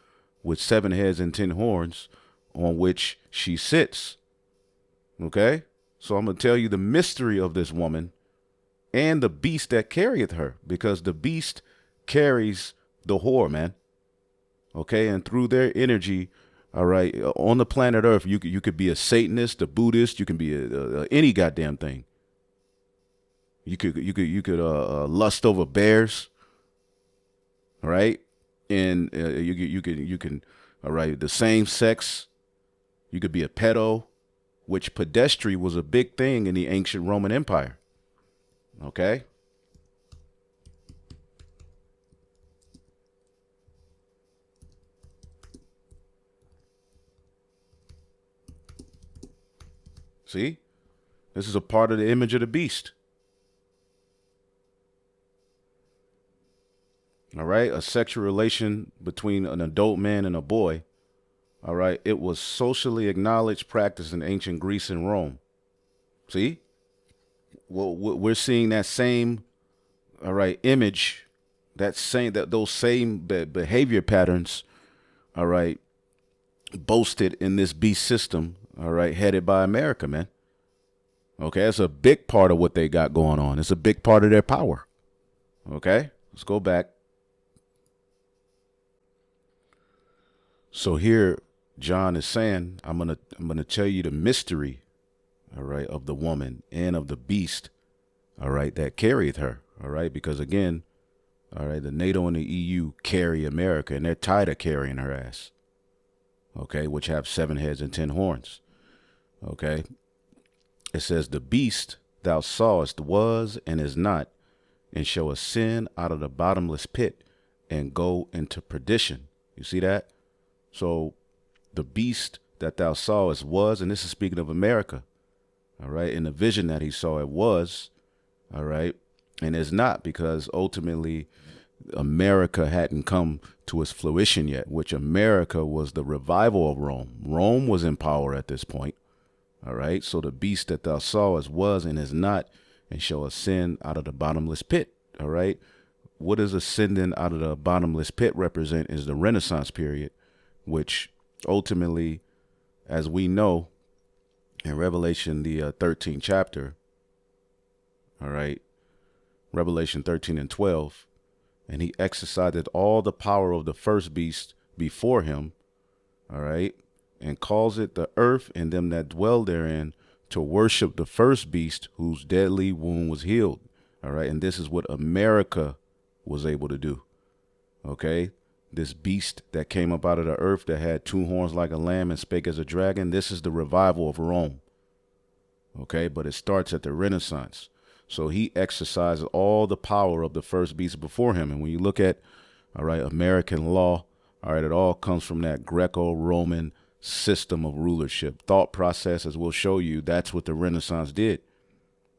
with 7 heads and 10 horns on which she sits. Okay? So I'm going to tell you the mystery of this woman and the beast that carrieth her, because the beast carries the whore, man. Okay? And through their energy, all right, on the planet Earth, you could be a Satanist, a Buddhist, you can be any goddamn thing. You could lust over bears, all right, and you can, all right, the same sex. You could be a pedo, which pedestry was a big thing in the ancient Roman Empire. Okay. See, this is a part of the image of the beast. All right, a sexual relation between an adult man and a boy. All right, it was socially acknowledged practice in ancient Greece and Rome. See, well, we're seeing that same, all right, image, those same behavior patterns, all right, boasted in this beast system, all right, headed by America, man. Okay, that's a big part of what they got going on. It's a big part of their power. Okay, let's go back. So here, John is saying, I'm gonna tell you the mystery, all right, of the woman and of the beast, all right, that carrieth her, all right, because again, all right, the NATO and the EU carry America, and they're tired of carrying her ass, okay, which have 7 heads and 10 horns, okay. It says, the beast thou sawest was and is not, and shall ascend out of the bottomless pit and go into perdition. You see that? So the beast that thou sawest was, and this is speaking of America, all right, in the vision that he saw, it was, all right, and is not, because ultimately America hadn't come to its fruition yet, which America was the revival of Rome. Rome was in power at this point, all right. So the beast that thou sawest was and is not, and shall ascend out of the bottomless pit, all right. What does ascending out of the bottomless pit represent is the Renaissance period, which ultimately, as we know in Revelation, the 13th chapter, all right, Revelation 13 and 12, and he exercised all the power of the first beast before him, all right, and caused the earth and them that dwell therein to worship the first beast whose deadly wound was healed, all right, and this is what America was able to do, okay. This beast that came up out of the earth that had two horns like a lamb and spake as a dragon, this is the revival of Rome, okay, but it starts at the Renaissance. So he exercises all the power of the first beast before him. And when you look at, all right, American law, all right, it all comes from that Greco-Roman system of rulership, thought process, as we'll show you. That's what the Renaissance did.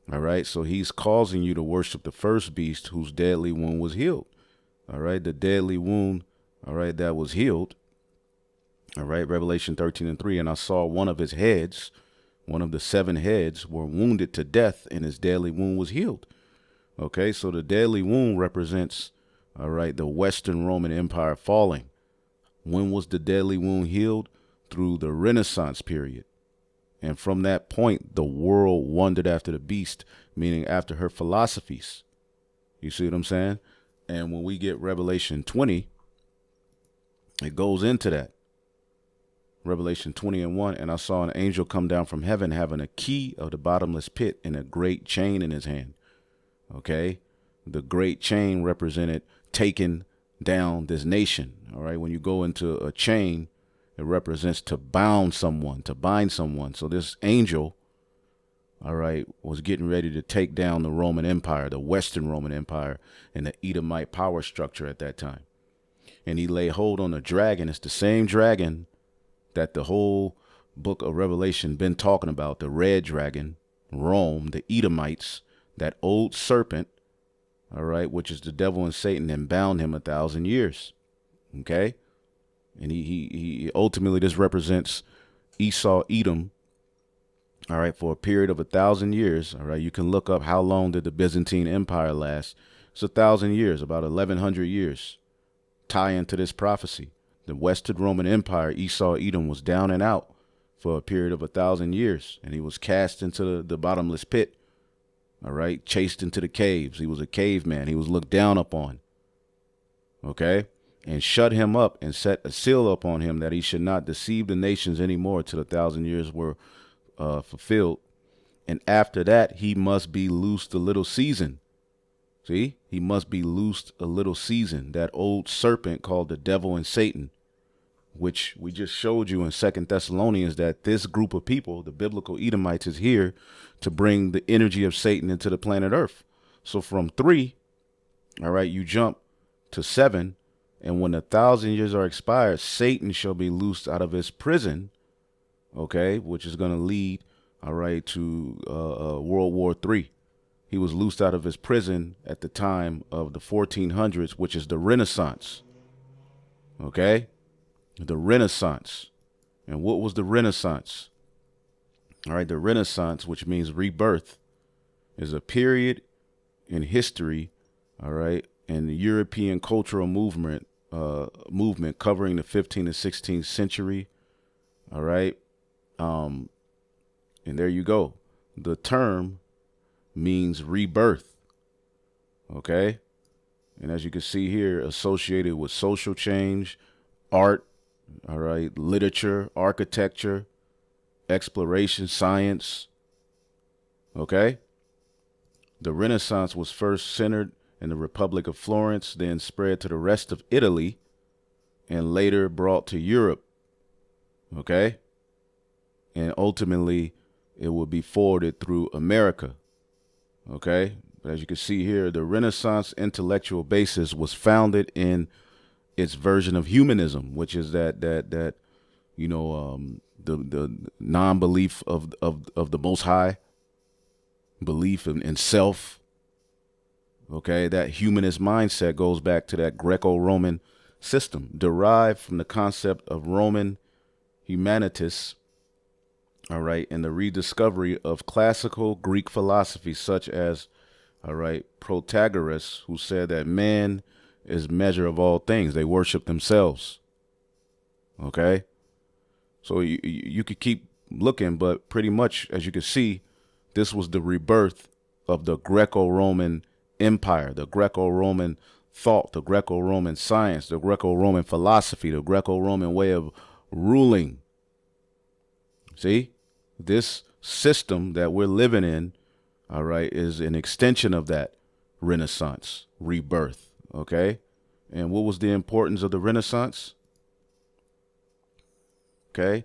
All right, so he's causing you to worship the first beast whose deadly wound was healed. All right, the deadly wound, all right, that was healed. All right, Revelation 13 and 3, and I saw one of his heads, one of the seven heads, were wounded to death, and his deadly wound was healed. Okay, so the deadly wound represents, all right, the Western Roman Empire falling. When was the deadly wound healed? Through the Renaissance period. And from that point, the world wondered after the beast, meaning after her philosophies. You see what I'm saying? And when we get Revelation 20, it goes into that. Revelation 20 and 1, and I saw an angel come down from heaven having a key of the bottomless pit and a great chain in his hand. Okay, the great chain represented taking down this nation. All right, when you go into a chain, it represents to bind someone. So this angel, all right, was getting ready to take down the Roman Empire, the Western Roman Empire, and the Edomite power structure at that time. And he lay hold on a dragon. It's the same dragon that the whole book of Revelation been talking about, the red dragon, Rome, the Edomites, that old serpent, all right, which is the devil and Satan, and bound him 1,000 years. Okay, and he ultimately, this represents Esau, Edom, all right, for a period of 1,000 years. All right, you can look up how long did the Byzantine Empire last. It's 1,000 years, about 1,100 years, tie into this prophecy. The Western Roman Empire, Esau, Edom, was down and out for a period of 1,000 years, and he was cast into the bottomless pit, all right, chased into the caves. He was a caveman. He was looked down upon, okay, and shut him up and set a seal upon him that he should not deceive the nations anymore till 1,000 years were fulfilled. And after that, he must be loosed a little season. See, he must be loosed a little season. That old serpent called the devil and Satan, which we just showed you in 2 Thessalonians, that this group of people, the biblical Edomites, is here to bring the energy of Satan into the planet Earth. So from 3, all right, you jump to 7, and when 1,000 years are expired, Satan shall be loosed out of his prison, okay, which is going to lead, all right, to World War III. He was loosed out of his prison at the time of the 1400s, which is the Renaissance. Okay? The Renaissance. And what was the Renaissance? All right, the Renaissance, which means rebirth, is a period in history, all right, in the European cultural movement covering the 15th and 16th century. All right. And there you go. The term means rebirth. Okay. And as you can see here, associated with social change, art, all right, literature, architecture, exploration, science. Okay. The Renaissance was first centered in the Republic of Florence, then spread to the rest of Italy, and later brought to Europe. Okay. And ultimately, it will be forwarded through America. Okay. But as you can see here, the Renaissance intellectual basis was founded in its version of humanism, which is that you know, the non-belief of the Most High, belief in self. Okay, that humanist mindset goes back to that Greco-Roman system, derived from the concept of Roman humanitas. All right, and the rediscovery of classical Greek philosophy, such as, all right, Protagoras, who said that man is measure of all things. They worship themselves. Okay, So you could keep looking, but pretty much, as you can see, this was the rebirth of the Greco-Roman Empire, the Greco-Roman thought, the Greco-Roman science, the Greco-Roman philosophy, the Greco-Roman way of ruling. See, this system that we're living in, all right, is an extension of that Renaissance, rebirth, okay? And what was the importance of the Renaissance? Okay,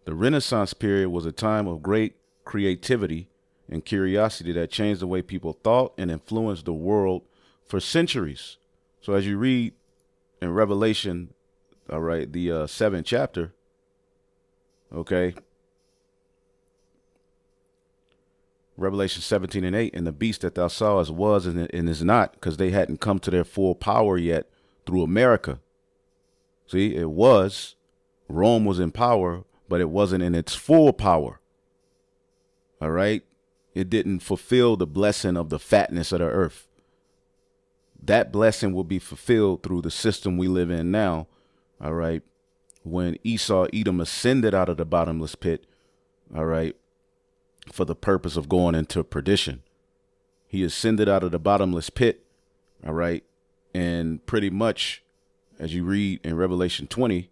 the Renaissance period was a time of great creativity and curiosity that changed the way people thought and influenced the world for centuries. So as you read in Revelation, all right, the 7th chapter, okay, Revelation 17:8, and the beast that thou sawest was and is not, because they hadn't come to their full power yet through America. See, it was, Rome was in power, but it wasn't in its full power. All right. It didn't fulfill the blessing of the fatness of the earth. That blessing will be fulfilled through the system we live in now. All right. When Esau, Edom ascended out of the bottomless pit. All right. For the purpose of going into perdition. He ascended out of the bottomless pit. All right. And pretty much, as you read in Revelation 20,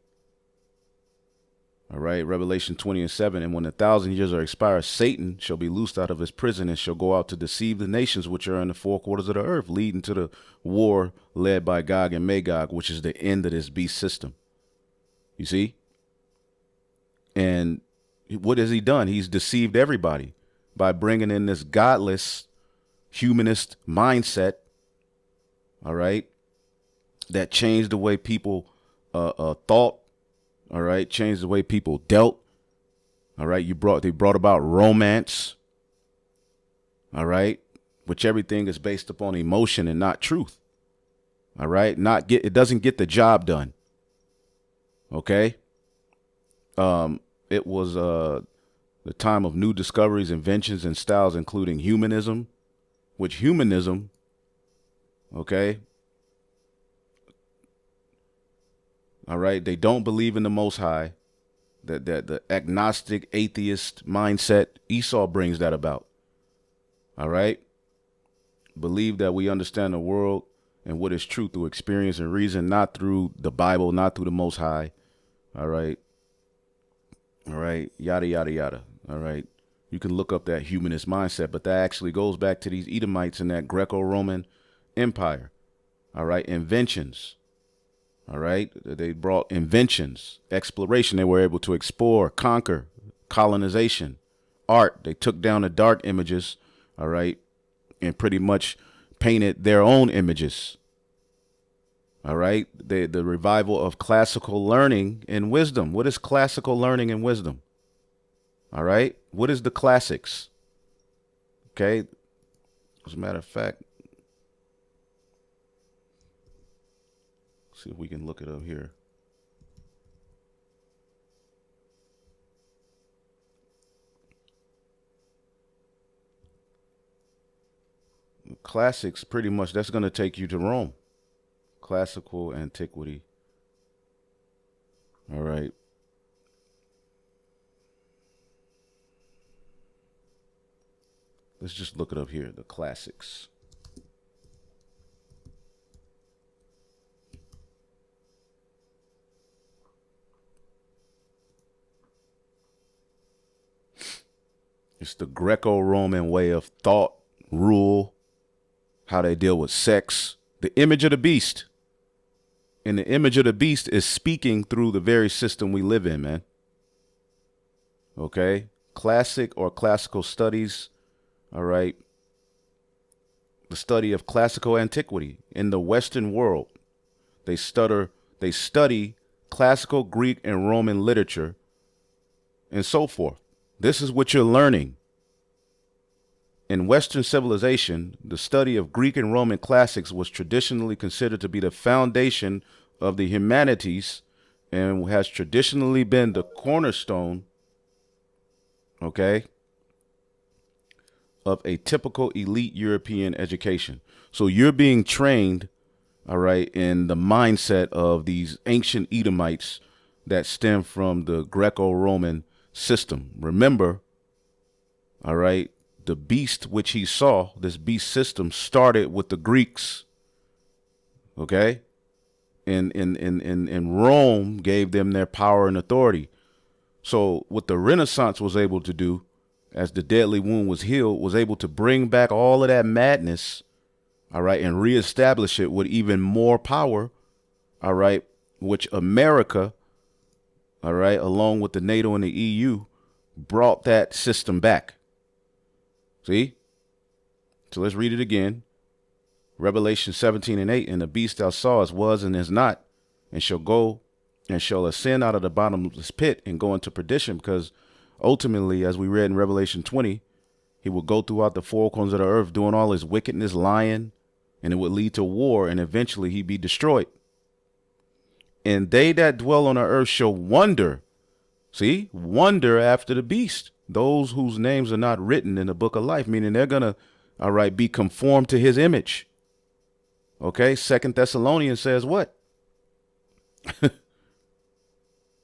all right, Revelation 20:7, and when 1,000 years are expired, Satan shall be loosed out of his prison and shall go out to deceive the nations which are in the four quarters of the earth, leading to the war led by Gog and Magog, which is the end of this beast system. You see? And what has he done? He's deceived everybody by bringing in this godless, humanist mindset, all right, that changed the way people thought. All right, changed the way people dealt. All right, they brought about romance. All right, which everything is based upon emotion and not truth. All right, it doesn't get the job done. Okay, it was the time of new discoveries, inventions, and styles, including humanism, which humanism, okay. All right. They don't believe in the Most High, that the agnostic atheist mindset. Esau brings that about. All right. Believe that we understand the world and what is true through experience and reason, not through the Bible, not through the Most High. All right. All right. Yada, yada, yada. All right. You can look up that humanist mindset, but that actually goes back to these Edomites and that Greco-Roman Empire. All right. Inventions. All right. They brought inventions, exploration. They were able to explore, conquer, colonization, art. They took down the dark images. All right. And pretty much painted their own images. All right. The revival of classical learning and wisdom. What is classical learning and wisdom? All right. What is the classics? Okay. As a matter of fact, see if we can look it up here. Classics, pretty much, that's going to take you to Rome. Classical antiquity. All right. Let's just look it up here. The classics. It's the Greco-Roman way of thought, rule, how they deal with sex, the image of the beast. And the image of the beast is speaking through the very system we live in, man. Okay? Classic or classical studies, all right? The study of classical antiquity in the Western world. They study classical Greek and Roman literature and so forth. This is what you're learning. In Western civilization, the study of Greek and Roman classics was traditionally considered to be the foundation of the humanities and has traditionally been the cornerstone, okay, of a typical elite European education. So you're being trained, all right, in the mindset of these ancient Edomites that stem from the Greco-Roman system. Remember, all right, the beast which he saw, this beast system started with the Greeks, okay? And Rome gave them their power and authority. So what the Renaissance was able to do, as the deadly wound was healed, was able to bring back all of that madness, all right, and reestablish it with even more power, all right, which America, all right, along with the NATO and the EU, brought that system back. See? So let's read it again. Revelation 17:8, and the beast thou sawest was and is not, and shall go and shall ascend out of the bottomless pit and go into perdition, because ultimately, as we read in Revelation 20, he will go throughout the four corners of the earth doing all his wickedness, lying, and it would lead to war, and eventually he'd be destroyed. And they that dwell on the earth shall wonder, see, wonder after the beast, those whose names are not written in the book of life, meaning they're going to, all right, be conformed to his image. Okay, 2 Thessalonians says what?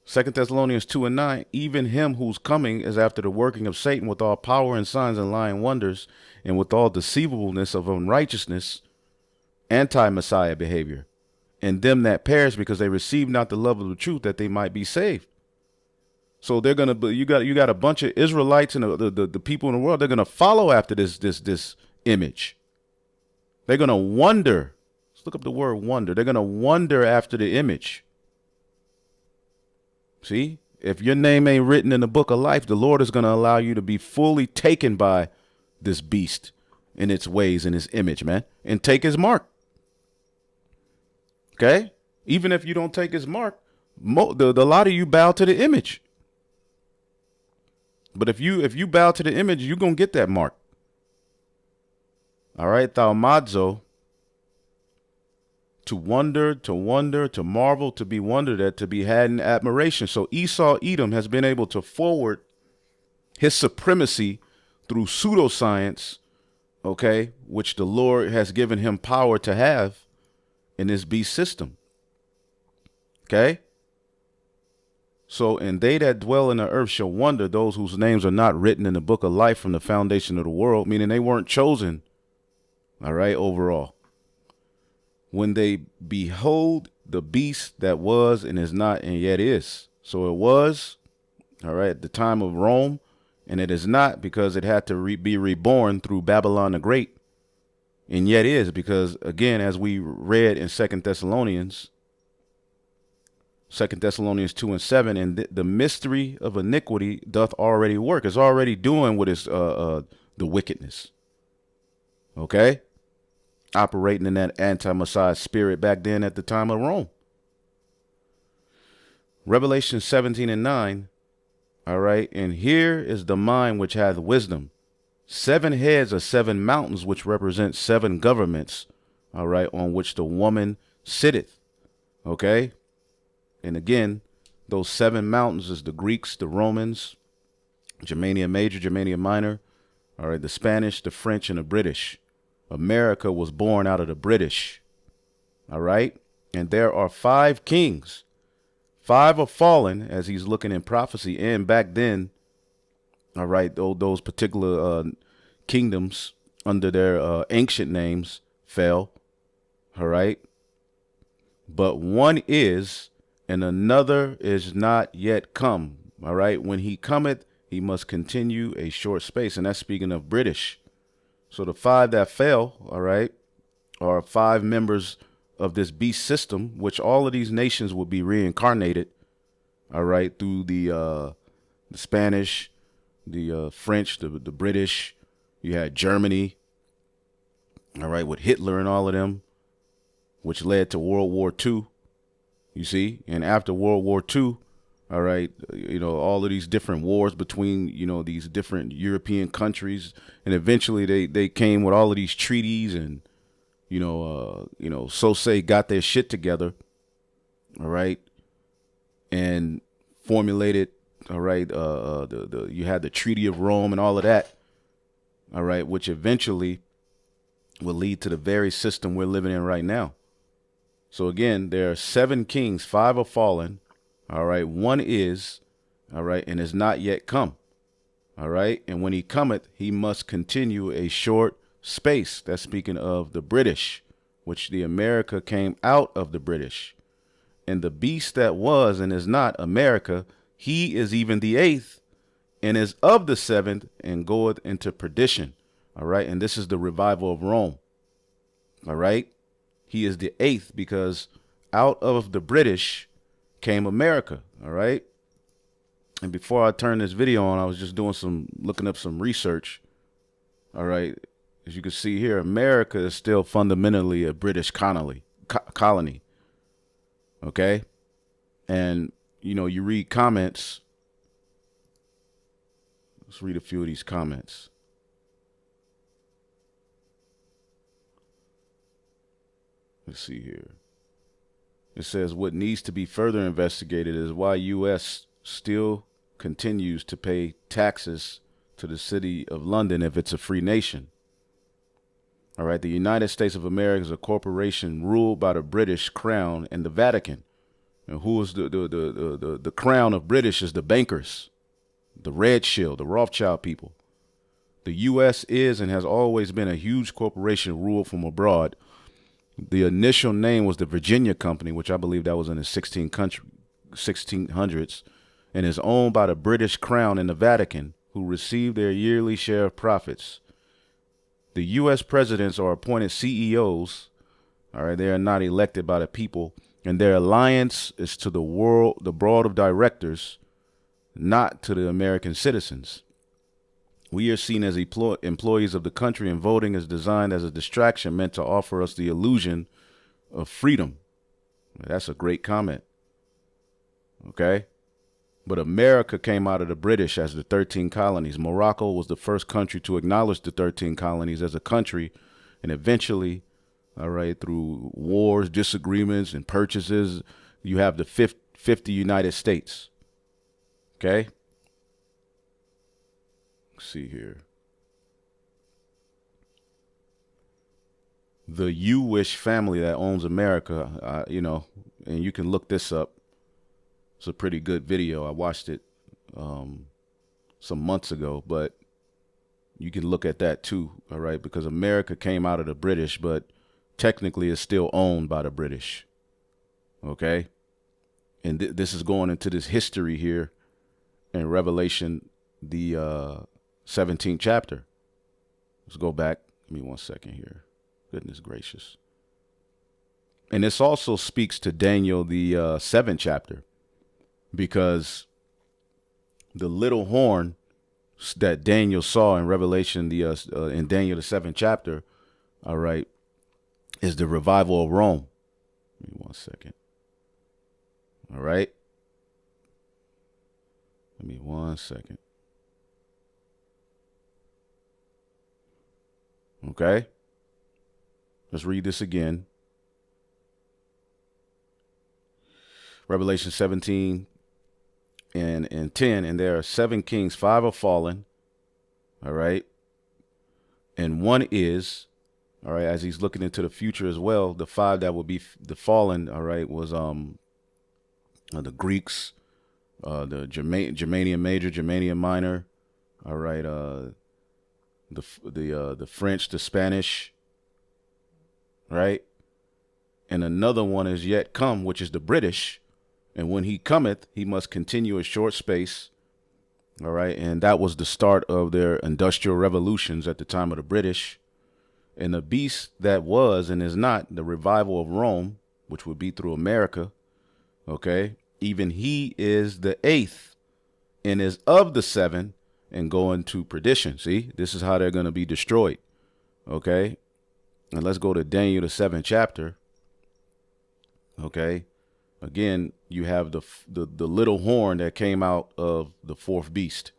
2 Thessalonians 2:9, even him whose coming is after the working of Satan with all power and signs and lying wonders, and with all deceivableness of unrighteousness, anti-Messiah behavior, and them that perish because they receive not the love of the truth, that they might be saved. So they're gonna be, you got a bunch of Israelites and the people in the world. They're gonna follow after this image. They're gonna wonder. Let's look up the word wonder. They're gonna wonder after the image. See, if your name ain't written in the book of life, the Lord is going to allow you to be fully taken by this beast in its ways, in his image, man, and take his mark. Okay. Even if you don't take his mark, the lot of you bow to the image. But if you bow to the image, you're going to get that mark. All right. Thaumazo. To wonder, to marvel, to be wondered at, to be had in admiration. So Esau, Edom, has been able to forward his supremacy through pseudoscience, okay, which the Lord has given him power to have in this beast system. Okay? So, and they that dwell in the earth shall wonder, those whose names are not written in the book of life from the foundation of the world, meaning they weren't chosen, all right, overall. When they behold the beast that was and is not and yet is. So it was, all right, at the time of Rome, and it is not because it had to be reborn through Babylon the Great, and yet is because, again, as we read in 2 Thessalonians 2:7, and the mystery of iniquity doth already work. It's already doing what is the wickedness. Okay? Operating in that anti-Messiah spirit back then at the time of Rome. Revelation 17:9. All right. And here is the mind which hath wisdom. 7 heads are 7 mountains, which represent 7 governments. All right. On which the woman sitteth. Okay. And again, those 7 mountains is the Greeks, the Romans, Germania Major, Germania Minor. All right. The Spanish, the French, and the British. America was born out of the British. All right. And there are 5 kings. 5 are fallen, as he's looking in prophecy. And back then, all right, those particular kingdoms under their ancient names fell. All right. But one is, and another is not yet come. All right. When he cometh, he must continue a short space. And that's speaking of British. So the 5 that fell, all right, are 5 members of this beast system, which all of these nations will be reincarnated, all right, through the Spanish, the French, the British. You had Germany, all right, with Hitler and all of them, which led to World War II, you see. And after World War II, all right, you know, all of these different wars between, you know, these different European countries, and eventually they came with all of these treaties, and so say got their shit together, all right, and formulated, all right, you had the Treaty of Rome and all of that, all right, which eventually will lead to the very system we're living in right now. So again, there are 7 kings, 5 are fallen. All right. One is, all right, and is not yet come. All right. And when he cometh, he must continue a short space. That's speaking of the British, which the America came out of the British. And the beast that was and is not America, he is even the eighth and is of the seventh and goeth into perdition. All right. And this is the revival of Rome. All right. He is the eighth because out of the British came America. All right. And before I turn this video on, I was just looking up some research. All right. As you can see here, America is still fundamentally a British colony. Okay. And, you read comments. Let's read a few of these comments. Let's see here. It says what needs to be further investigated is why U.S. still continues to pay taxes to the city of London if it's a free nation. All right. The United States of America is a corporation ruled by the British Crown and the Vatican. And who is the crown of British is the bankers, the Red Shield, the Rothschild people. The U.S. is and has always been a huge corporation ruled from abroad. The initial name was the Virginia Company, which I believe that was in the 1600s, and is owned by the British Crown and the Vatican, who receive their yearly share of profits. The U.S. presidents are appointed CEOs. All right, they are not elected by the people, and their alliance is to the board of directors, not to the American citizens. We are seen as employees of the country, and voting is designed as a distraction meant to offer us the illusion of freedom. That's a great comment. Okay. But America came out of the British as the 13 colonies. Morocco was the first country to acknowledge the 13 colonies as a country. And eventually, all right, through wars, disagreements, and purchases, you have the 50 United States. Okay. Let's see here. The Jewish family that owns America, and you can look this up. It's a pretty good video. I watched it some months ago, but you can look at that too, all right, because America came out of the British, but technically it's still owned by the British, okay? And this is going into this history here in Revelation, the 17th chapter. Let's go back. Give me 1 second here. Goodness gracious. And this also speaks to Daniel, the 7th chapter, because the little horn that Daniel saw in Revelation, in Daniel, the 7th chapter, all right, is the revival of Rome. Give me 1 second. All right. Give me 1 second. Okay. Let's read this again. Revelation 17 and 10. And there are 7 kings, 5 are fallen. All right. And one is, all right, as he's looking into the future as well, the 5 that will be the fallen, all right, was the Greeks, the Germanium Major, Germanium Minor, all right, the French, the Spanish, right? And another one is yet come, which is the British. And when he cometh, he must continue a short space. All right. And that was the start of their industrial revolutions at the time of the British. And the beast that was and is not, the revival of Rome, which would be through America. Okay. Even he is the 8th and is of the 7 and going to perdition. See, this is how they're going to be destroyed. Okay. And let's go to Daniel, the 7th chapter. Okay. Again, you have the little horn that came out of the 4th beast.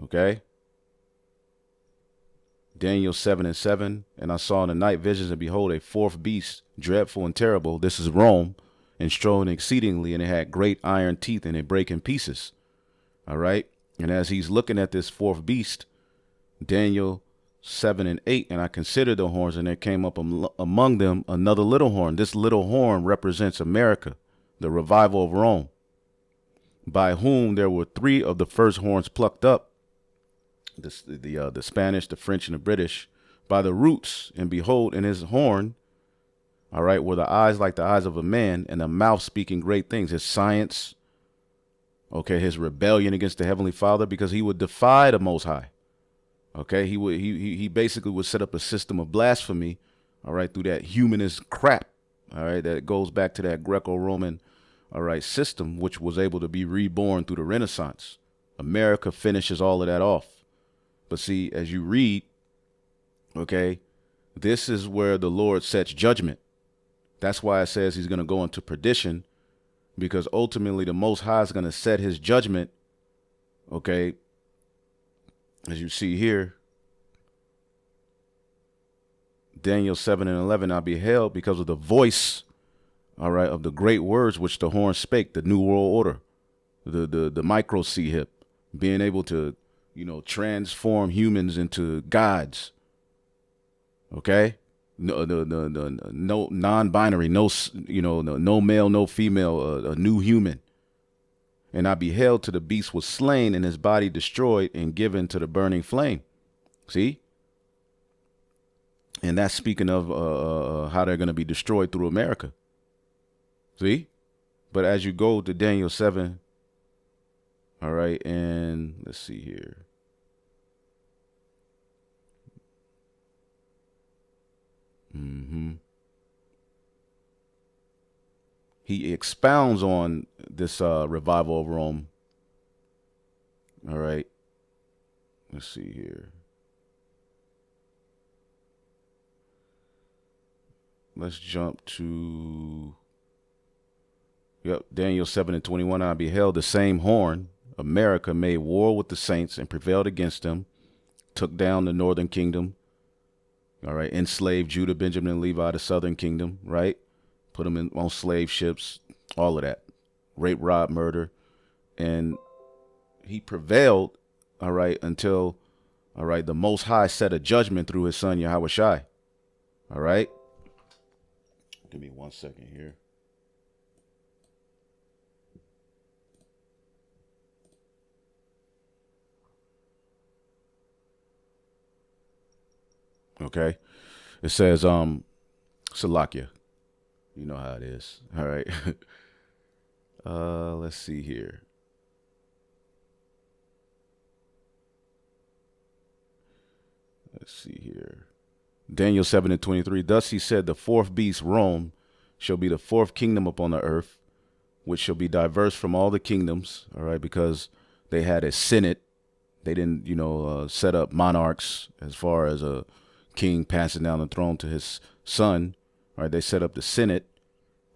Okay. Daniel 7 and 7. And I saw in the night visions, and behold, a 4th beast, dreadful and terrible. This is Rome, and strong exceedingly, and it had great iron teeth, and it brake in pieces. All right. And as he's looking at this 4th beast, Daniel 7 and 8, and I considered the horns, and there came up among them another little horn. This little horn represents America, the revival of Rome, by whom there were three of the first horns plucked up, the Spanish, the French, and the British, by the roots. And behold, in his horn, all right, were the eyes like the eyes of a man, and the mouth speaking great things. His science, okay, his rebellion against the Heavenly Father, because he would defy the Most High. Okay, he basically would set up a system of blasphemy, all right, through that humanist crap, all right, that goes back to that Greco-Roman, all right, system, which was able to be reborn through the Renaissance. America finishes all of that off. But see, as you read, okay, this is where the Lord sets judgment. That's why it says he's going to go into perdition, because ultimately the Most High is going to set his judgment, okay, as you see here, Daniel 7:11, I beheld because of the voice, all right, of the great words which the horn spake, the New World Order, the micro C-hip, being able to, transform humans into gods, okay? No non-binary, no male, no female, a new human. And I beheld till the beast was slain and his body destroyed and given to the burning flame. See? And that's speaking of how they're going to be destroyed through America. See? But as you go to Daniel 7, all right, and let's see here. He expounds on this revival of Rome. All right. Let's see here. Let's jump to, Daniel 7:21. I beheld the same horn. America made war with the saints and prevailed against them, took down the northern kingdom, all right, enslaved Judah, Benjamin, and Levi, the southern kingdom, right? Put them on slave ships, all of that. Rape, rob, murder. And he prevailed, all right, until, all right, the Most High set a judgment through his son, Yahweh Shai. All right? Give me 1 second here. Okay. It says, Salakia. You know how it is. All right. Let's see here. Let's see here. Daniel 7:23. Thus he said, the fourth beast, Rome, shall be the fourth kingdom upon the earth, which shall be diverse from all the kingdoms. All right. Because they had a senate. They didn't, set up monarchs as far as a king passing down the throne to his son. All right. They set up the senate.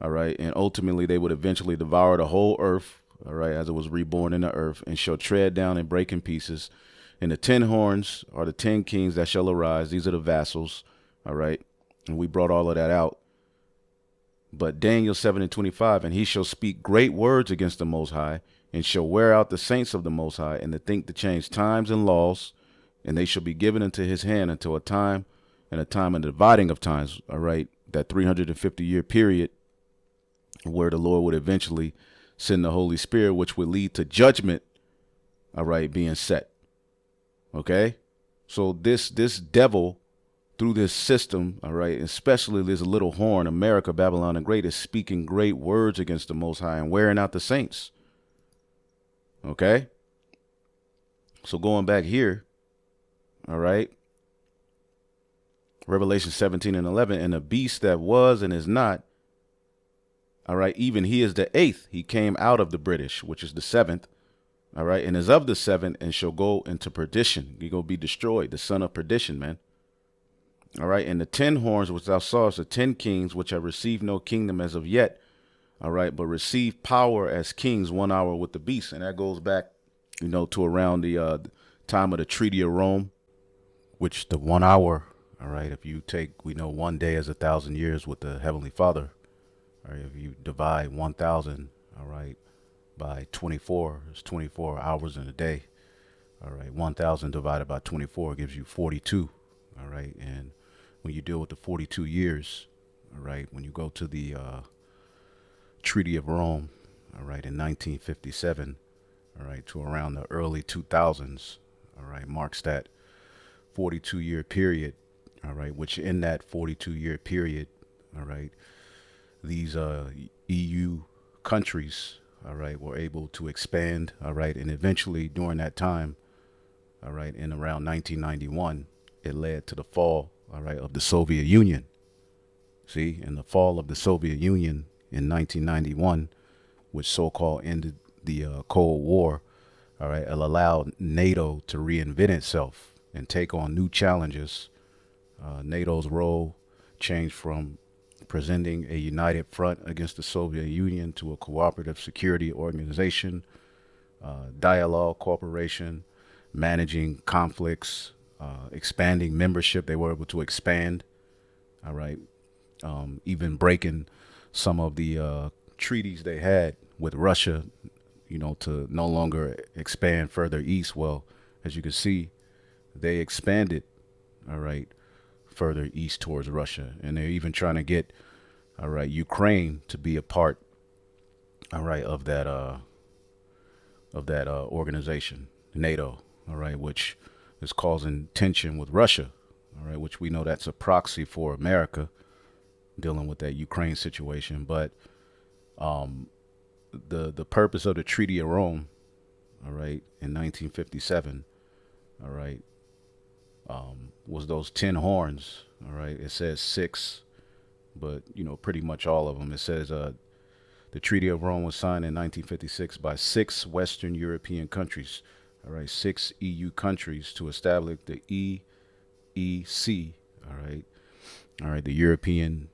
All right. And ultimately they would eventually devour the whole earth. All right. As it was reborn in the earth, and shall tread down and break in pieces. And the 10 horns are the 10 kings that shall arise. These are the vassals. All right. And we brought all of that out. But Daniel 7:25, and he shall speak great words against the Most High, and shall wear out the saints of the Most High, and to think to change times and laws, and they shall be given into his hand until a time and the dividing of times. All right. That 350-year period where the Lord would eventually send the Holy Spirit, which would lead to judgment, all right, being set. Okay. So this devil, through this system, all right, especially this little horn, America, Babylon the Great, is speaking great words against the Most High and wearing out the saints. Okay. So going back here, all right, Revelation 17:11, and the beast that was and is not, all right, even he is the 8th. He came out of the British, which is the 7th. All right. And is of the 7th, and shall go into perdition. He gonna be destroyed. The son of perdition, man. All right. And the 10 horns which thou sawest are 10 kings, which have received no kingdom as of yet. All right. But receive power as kings 1 hour with the beast. And that goes back, to around the time of the Treaty of Rome, which the 1 hour. All right. If you take, we know 1 day as 1,000 years with the Heavenly Father. All right. If you divide 1,000, all right, by 24, it's 24 hours in a day. All right. 1,000 divided by 24 gives you 42. All right. And when you deal with the 42 years, all right, when you go to the Treaty of Rome, all right, in 1957, all right, to around the early 2000s, all right, marks that 42-year period, all right, which in that 42-year period, all right, these EU countries, all right, were able to expand, all right, and eventually during that time, all right, in around 1991, it led to the fall, all right, of the Soviet Union. See, in the fall of the Soviet Union in 1991, which so-called ended the Cold War, all right, it allowed NATO to reinvent itself and take on new challenges. NATO's role changed from presenting a united front against the Soviet Union to a cooperative security organization, dialogue, cooperation, managing conflicts, expanding membership. They were able to expand, all right, even breaking some of the treaties they had with Russia, to no longer expand further east. Well, as you can see, they expanded, all right, further east towards Russia. And they're even trying to get, all right, Ukraine to be a part, all right, of that organization, NATO, all right, which is causing tension with Russia, all right, which we know that's a proxy for America dealing with that Ukraine situation. But the purpose of the Treaty of Rome, all right, in 1957, all right, was those 10 horns, all right. It says 6, but pretty much all of them. It says the Treaty of Rome was signed in 1956 by 6 Western European countries, all right, 6 EU countries to establish the EEC, all right, the European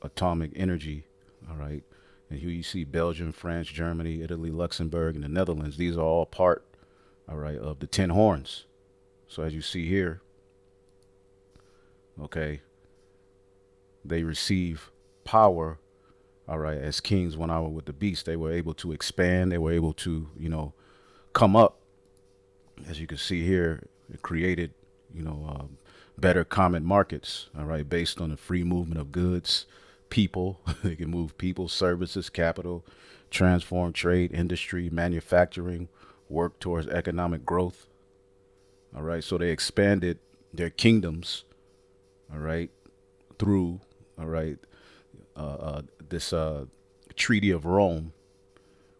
Atomic Energy, all right. And here you see Belgium, France, Germany, Italy, Luxembourg, and the Netherlands. These are all part, all right, of the 10 horns. So as you see here, okay, they receive power, all right, as kings 1 hour with the beast. They were able to expand. They were able to, come up. As you can see here, it created, better common markets, all right, based on the free movement of goods, people. They can move people, services, capital, transform trade, industry, manufacturing, work towards economic growth. All right, so they expanded their kingdoms, all right, through, all right, this Treaty of Rome,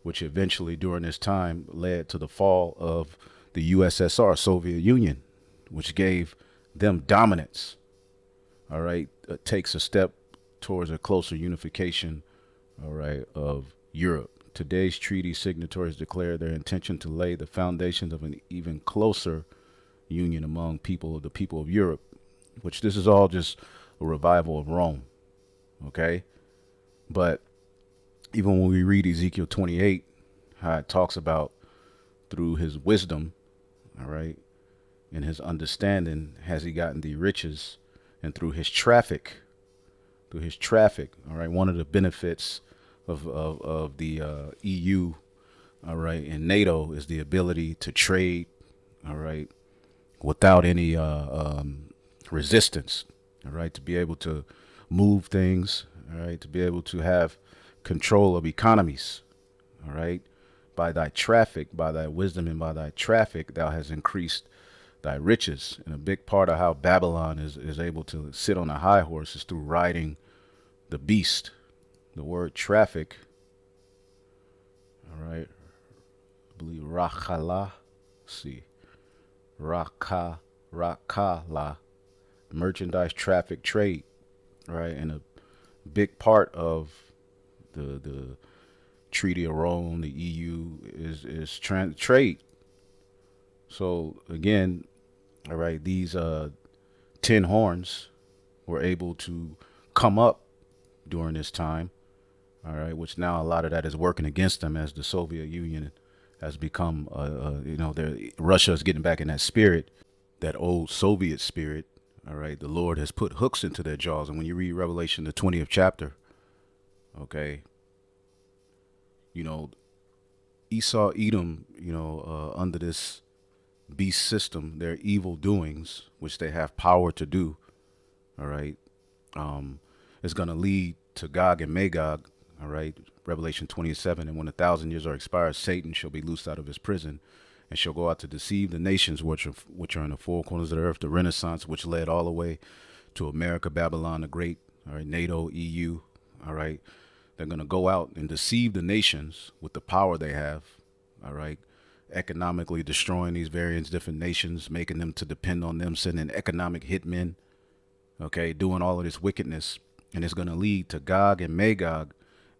which eventually during this time led to the fall of the USSR, Soviet Union, which gave them dominance. All right, it takes a step towards a closer unification, all right, of Europe. Today's treaty signatories declare their intention to lay the foundations of an even closer union among the people of Europe, which this is all just a revival of Rome, okay? But even when we read Ezekiel 28, how it talks about through his wisdom, all right, and his understanding has he gotten the riches, and through his traffic, all right, one of the benefits of the EU, all right, and NATO is the ability to trade, all right, without any resistance, all right, to be able to move things, all right, to be able to have control of economies, all right. By thy traffic, by thy wisdom, and by thy traffic, thou hast increased thy riches. And a big part of how Babylon is able to sit on a high horse is through riding the beast. The word traffic, all right, I believe rakala, see, rakala, merchandise, traffic, trade, right, and a big part of the Treaty of Rome, the EU, is trade. So again, all right, these 10 horns were able to come up during this time, all right, which now a lot of that is working against them as the Soviet Union has become, Russia is getting back in that spirit, that old Soviet spirit, all right. The Lord has put hooks into their jaws. And when you read Revelation, the 20th chapter, okay, Esau, Edom, under this beast system, their evil doings, which they have power to do, all right, is going to lead to Gog and Magog, All right. Revelation 27. And when 1,000 years are expired, Satan shall be loosed out of his prison and shall go out to deceive the nations which are in the four corners of the earth, the Renaissance, which led all the way to America, Babylon the Great, all right, NATO, EU, all right. They're going to go out and deceive the nations with the power they have, all right, economically destroying these various different nations, making them to depend on them, sending economic hitmen, okay, doing all of this wickedness. And it's going to lead to Gog and Magog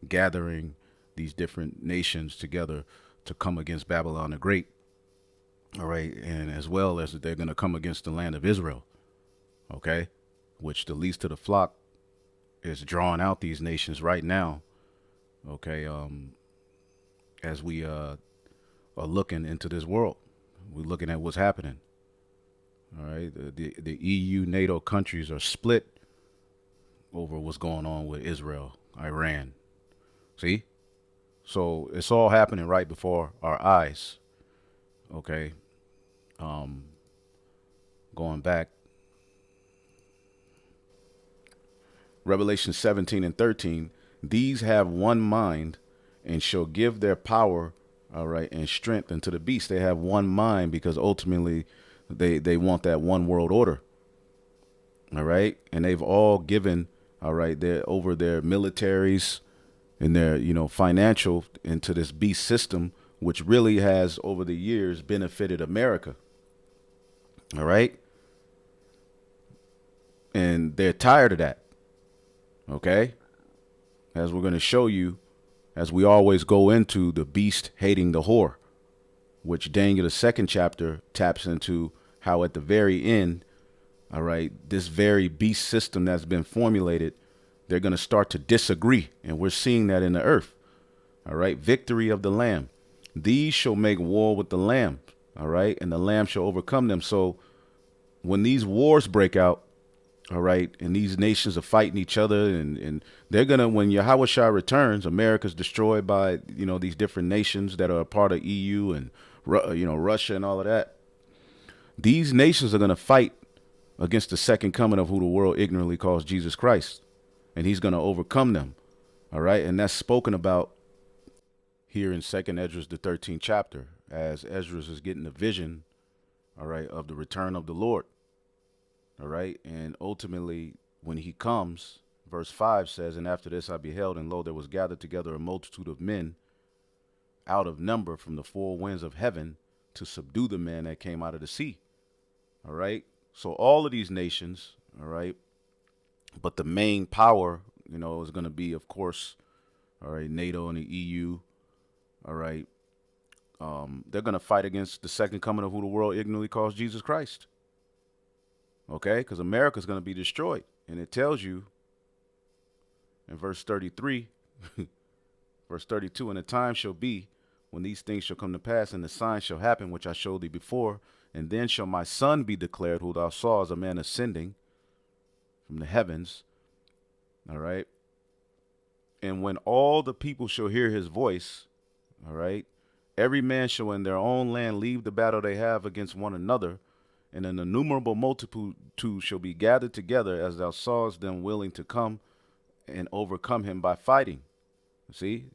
gathering these different nations together to come against Babylon the Great, all right, and as well as they're going to come against the land of Israel, okay, which the least of the flock is drawing out these nations right now, okay, as we are looking into this world. We're looking at what's happening, all right. The EU, NATO countries are split over what's going on with Israel, Iran. See? So it's all happening right before our eyes, okay. Going back, Revelation 17 and 13, these have one mind and shall give their power, all right, and strength unto the beast. They have one mind because ultimately they want that one world order, all right. And they've all given, all right, over their militaries and their, financial into this beast system, which really has over the years benefited America, all right. And they're tired of that. Okay. As we're going to show you, as we always go into the beast hating the whore, which Daniel, the second chapter, taps into how at the very end, all right, this very beast system that's been formulated, they're going to start to disagree. And we're seeing that in the earth. All right. Victory of the Lamb. These shall make war with the Lamb. All right. And the Lamb shall overcome them. So when these wars break out, all right, and these nations are fighting each other, and they're going to, when Yahushua returns, America's destroyed by, these different nations that are a part of EU and, Russia and all of that. These nations are going to fight against the second coming of who the world ignorantly calls Jesus Christ. And he's going to overcome them. All right. And that's spoken about here in 2nd Esdras, the 13th chapter, as Esdras is getting the vision, all right, of the return of the Lord. All right. And ultimately, when he comes, verse 5 says, and after this I beheld, and lo, there was gathered together a multitude of men out of number from the four winds of heaven to subdue the man that came out of the sea. All right. So all of these nations, all right, but the main power, is going to be, of course, all right, NATO and the EU. All right. They're going to fight against the second coming of who the world ignorantly calls Jesus Christ. Okay, because America's going to be destroyed. And it tells you in verse 33, verse 32, and the time shall be when these things shall come to pass, and the signs shall happen, which I showed thee before. And then shall my son be declared, who thou saw as a man ascending from the heavens. All right. And when all the people shall hear his voice, all right, every man shall in their own land leave the battle they have against one another. And an innumerable multitude shall be gathered together, as thou sawest them willing to come and overcome him by fighting. See,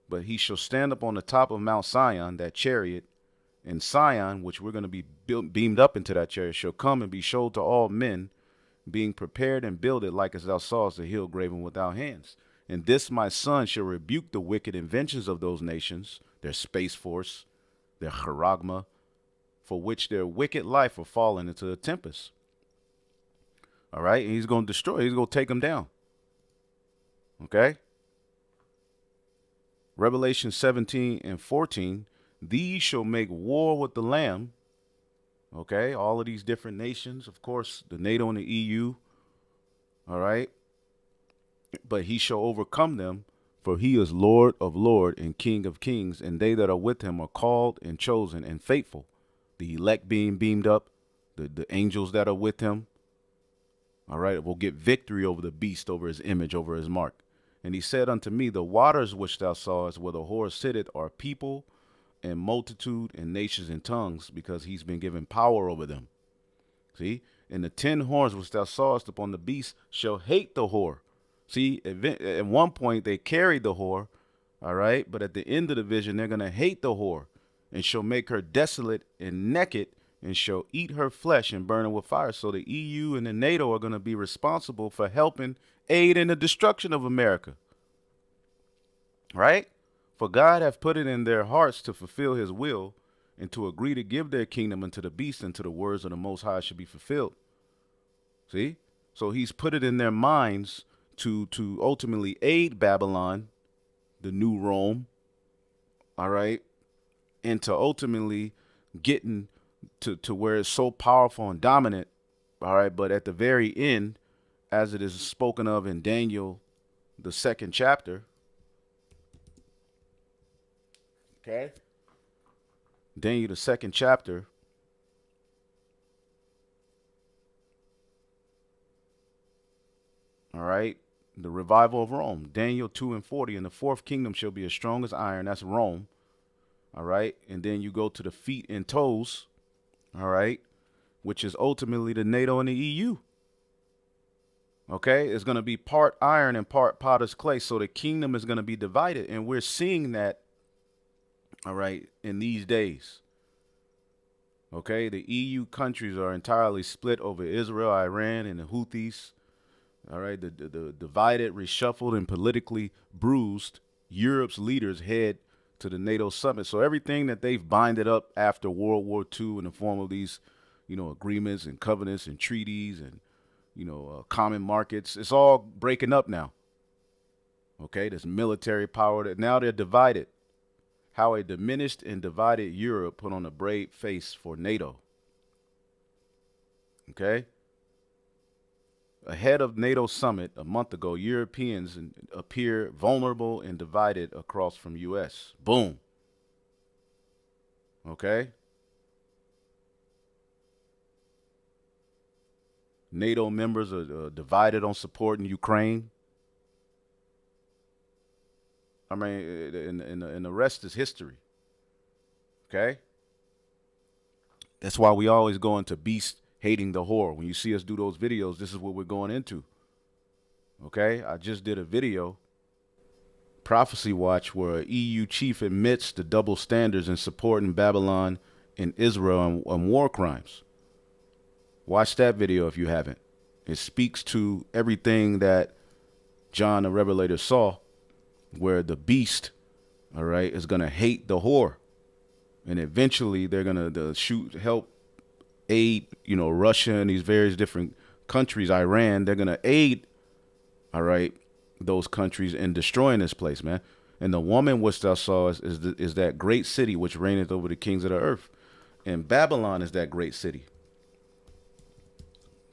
but he shall stand up on the top of Mount Sion, that chariot, and Sion, which we're going to be beamed up into that chariot, shall come and be showed to all men, being prepared and builded, like as thou sawest the hill graven without hands. And this my son shall rebuke the wicked inventions of those nations, their space force, their charagma, for which their wicked life are fallen into the tempest. All right. And he's going to destroy. He's going to take them down. Okay. Revelation 17 and 14. These shall make war with the Lamb. Okay. All of these different nations, of course, the NATO and the EU. All right. But he shall overcome them, for he is Lord of lords and King of kings, and they that are with him are called and chosen and faithful. The elect being beamed up, the angels that are with him, all right, will get victory over the beast, over his image, over his mark. And he said unto me, the waters which thou sawest where the whore sitteth are people and multitude and nations and tongues, because he's been given power over them. See? And the 10 horns which thou sawest upon the beast shall hate the whore. See, at one point they carried the whore, all right, but at the end of the vision, they're going to hate the whore, and shall make her desolate and naked, and shall eat her flesh and burn her with fire. So the EU and the NATO are going to be responsible for helping aid in the destruction of America, right? For God hath put it in their hearts to fulfill his will, and to agree to give their kingdom unto the beast, until the words of the Most High should be fulfilled. See? So he's put it in their minds to ultimately aid Babylon, the new Rome, all right, and to ultimately getting to where it's so powerful and dominant, all right, but at the very end, as it is spoken of in Daniel, the 2nd chapter, okay, Daniel, the 2nd chapter, all right, the revival of Rome, Daniel 2:40, and the fourth kingdom shall be as strong as iron, that's Rome, all right, and then you go to the feet and toes, all right, which is ultimately the NATO and the EU. Okay, it's going to be part iron and part potter's clay. So the kingdom is going to be divided. And we're seeing that, all right, in these days. Okay, the EU countries are entirely split over Israel, Iran, and the Houthis. All right, the divided, reshuffled, and politically bruised Europe's leaders head to the NATO summit. So everything that they've binded up after World War II in the form of these, agreements and covenants and treaties and, common markets, it's all breaking up now. Okay, there's military power that now they're divided. How a diminished and divided Europe put on a brave face for NATO. Okay. Ahead of NATO summit a month ago, Europeans appear vulnerable and divided across from U.S. Boom. Okay. NATO members are divided on supporting Ukraine. I mean, and the rest is history. Okay. That's why we always go into beast hating the whore. When you see us do those videos, this is what we're going into. Okay. I just did a video, Prophecy Watch, where an EU chief admits the double standards in supporting Babylon and Israel on war crimes. Watch that video if you haven't. It speaks to everything that John the Revelator saw, where the beast, all right, is going to hate the whore. And eventually they're going to help aid, Russia and these various different countries, Iran. They're going to aid, all right, those countries in destroying this place, man. And the woman which thou sawest is that great city which reigneth over the kings of the earth. And Babylon is that great city.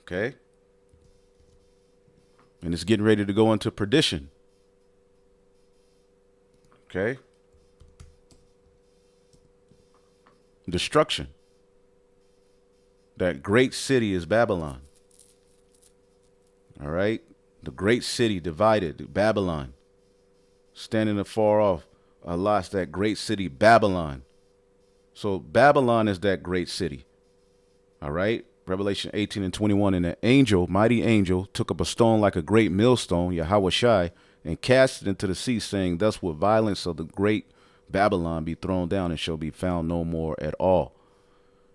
Okay. And it's getting ready to go into perdition. Okay. Destruction. That great city is Babylon. All right. The great city divided, Babylon. Standing afar off, Allah's that great city, Babylon. So Babylon is that great city. All right. Revelation 18:21, and an angel, mighty angel, took up a stone like a great millstone, Yahweh Shai, and cast it into the sea, saying, thus with violence of the great Babylon be thrown down, and shall be found no more at all.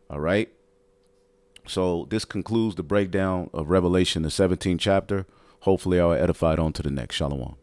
All right. So this concludes the breakdown of Revelation, the 17th chapter. Hopefully I will edify it on to the next. Shalom.